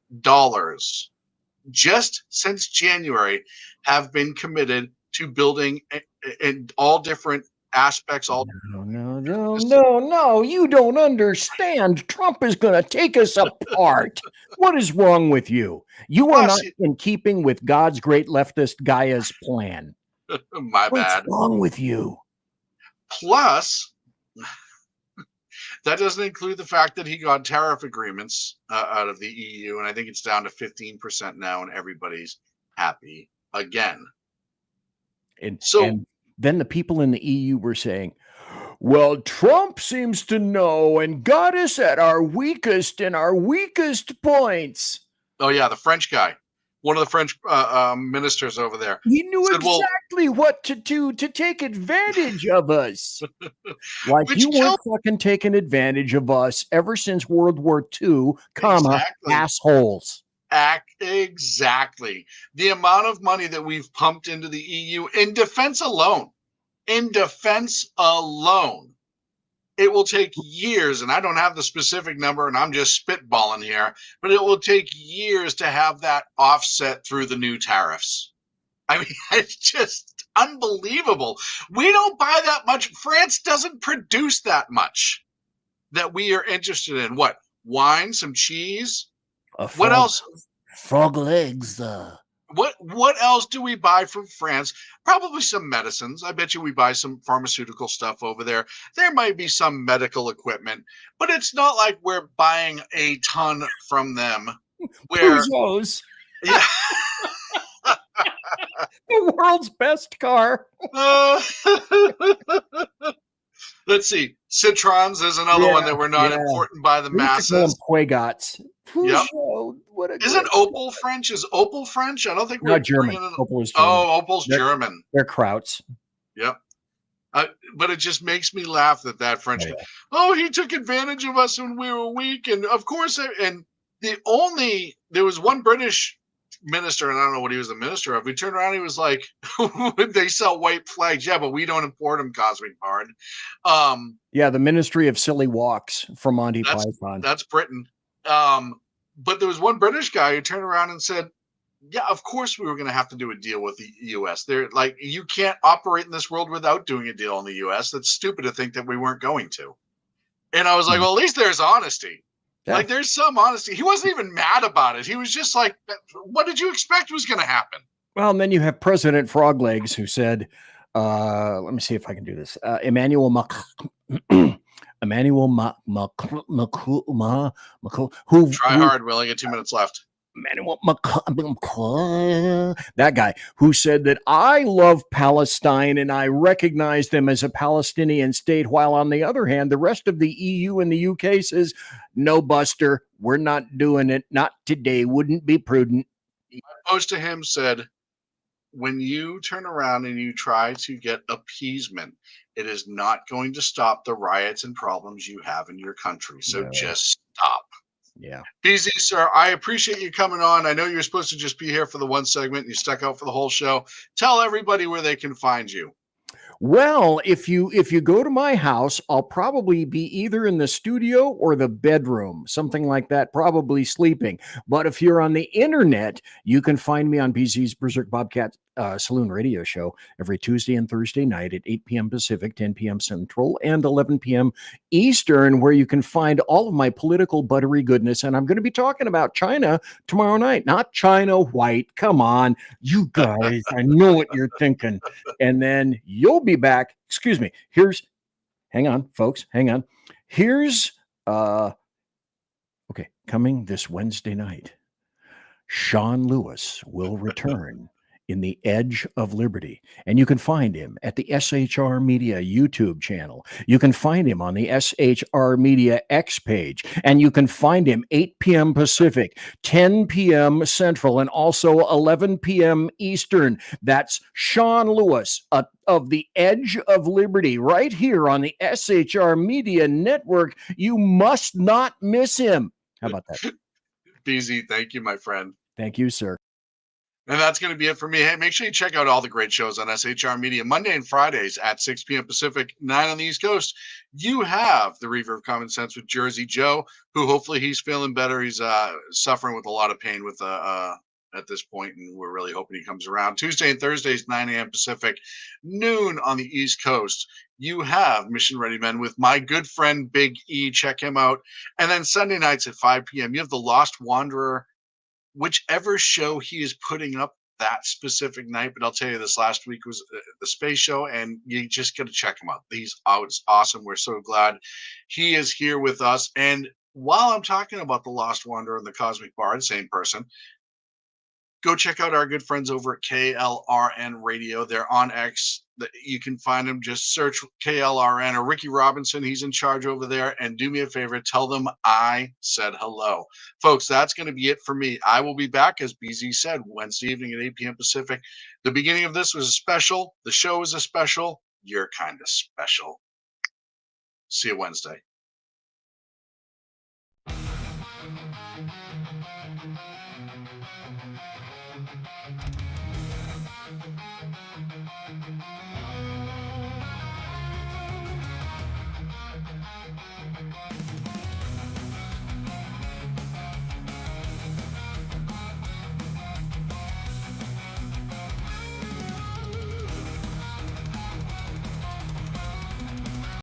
just since January have been committed to building in all different aspects. No, you don't understand. Trump is going to take us apart. What is wrong with you? You are not in keeping with God's great leftist Gaia's plan. My bad. What's wrong with you? Plus, that doesn't include the fact that he got tariff agreements out of the EU, and I think it's down to 15% now, and everybody's happy again. And then the people in the EU were saying, well, Trump seems to know and got us at our weakest and our weakest points. Oh, yeah, the French guy, one of the French ministers over there. He knew exactly what to do to take advantage of us. Like you weren't fucking taking advantage of us ever since World War II, assholes. Exactly. The amount of money that we've pumped into the EU in defense alone, it will take years, and I don't have the specific number, and I'm just spitballing here, but it will take years to have that offset through the new tariffs. I mean, it's just unbelievable. We don't buy that much. France doesn't produce that much that we are interested in. What? Wine, some cheese? What else? Frog legs. What else do we buy from France? Probably some medicines. I bet you we buy some pharmaceutical stuff over there. There might be some medical equipment, but it's not like we're buying a ton from them. Where Peugeots, yeah. the world's best car. Let's see. Citrons is another one that we're not important by the We used to call them masses. Quagots. Yep. Peugeot, what a Isn't great- Opel French? Is Opel French? I don't think we're Not German. bringing in- Opel is German. Oh, Opel's They're- German. They're Krauts. Yep. But it just makes me laugh that French. Oh, yeah. Oh, he took advantage of us when we were weak, and of course, and there was one British minister, and I don't know what he was the minister of. We turned around, he was like, "They sell white flags, yeah, but we don't import them." Cosmic Bard. Yeah, the Ministry of Silly Walks from Monty Python. That's Britain. But there was one British guy who turned around and said, yeah, of course we were going to have to do a deal with the U.S. They're like, you can't operate in this world without doing a deal in the U.S. That's stupid to think that we weren't going to. And I was like, well, at least there's honesty. Yeah. Like, there's some honesty. He wasn't even mad about it. He was just like, what did you expect was going to happen? Well, and then you have President Froglegs who said, let me see if I can do this. Emmanuel Macron, who Try hard, Will. I get 2 minutes left. That guy who said that I love Palestine and I recognize them as a Palestinian state, while on the other hand, the rest of the EU and the UK says, no, Buster, we're not doing it. Not today. Wouldn't be prudent. My post to him said, when you turn around and you try to get appeasement, it is not going to stop the riots and problems you have in your country. So just stop. Yeah. BZ, sir, I appreciate you coming on. I know you're supposed to just be here for the one segment and you stuck out for the whole show. Tell everybody where they can find you. Well, if you go to my house, I'll probably be either in the studio or the bedroom, something like that, probably sleeping. But if you're on the internet, you can find me on BZ's Berserk Bobcat Saloon radio show every Tuesday and Thursday night at 8 p.m. Pacific, 10 p.m. Central, and 11 p.m. Eastern, where you can find all of my political buttery goodness. And I'm going to be talking about China tomorrow night, not China White. Come on, you guys, I know what you're thinking. And then you'll be back. Excuse me. Hang on, folks. Hang on. Here's, coming this Wednesday night, Sean Lewis will return in the Edge of Liberty. And you can find him at the SHR Media YouTube channel. You can find him on the SHR Media X page. And you can find him 8 p.m. Pacific, 10 p.m. Central, and also 11 p.m. Eastern. That's Sean Lewis of the Edge of Liberty right here on the SHR Media Network. You must not miss him. How about that? BZ, thank you, my friend. Thank you, sir. And that's going to be it for me. Hey, make sure you check out all the great shows on SHR Media Monday and Fridays at 6 p.m. Pacific, 9 on the East Coast. You have the Reaver of Common Sense with Jersey Joe, who hopefully he's feeling better. He's suffering with a lot of pain with at this point, and we're really hoping he comes around. Tuesday and Thursdays, 9 a.m. Pacific, noon on the East Coast. You have Mission Ready Men with my good friend Big E. Check him out. And then Sunday nights at 5 p.m., you have The Lost Wanderer, whichever show he is putting up that specific night. But I'll tell you, this last week was the space show, and you just got to check him out. It's awesome. We're so glad he is here with us. And while I'm talking about The Lost Wanderer and the Cosmic Bard, same person, go check out our good friends over at KLRN Radio. They're on X. You can find them. Just search KLRN or Ricky Robinson. He's in charge over there. And do me a favor, tell them I said hello. Folks, that's going to be it for me. I will be back, as BZ said, Wednesday evening at 8 p.m. Pacific. The beginning of this was a special. The show is a special. You're kind of special. See you Wednesday.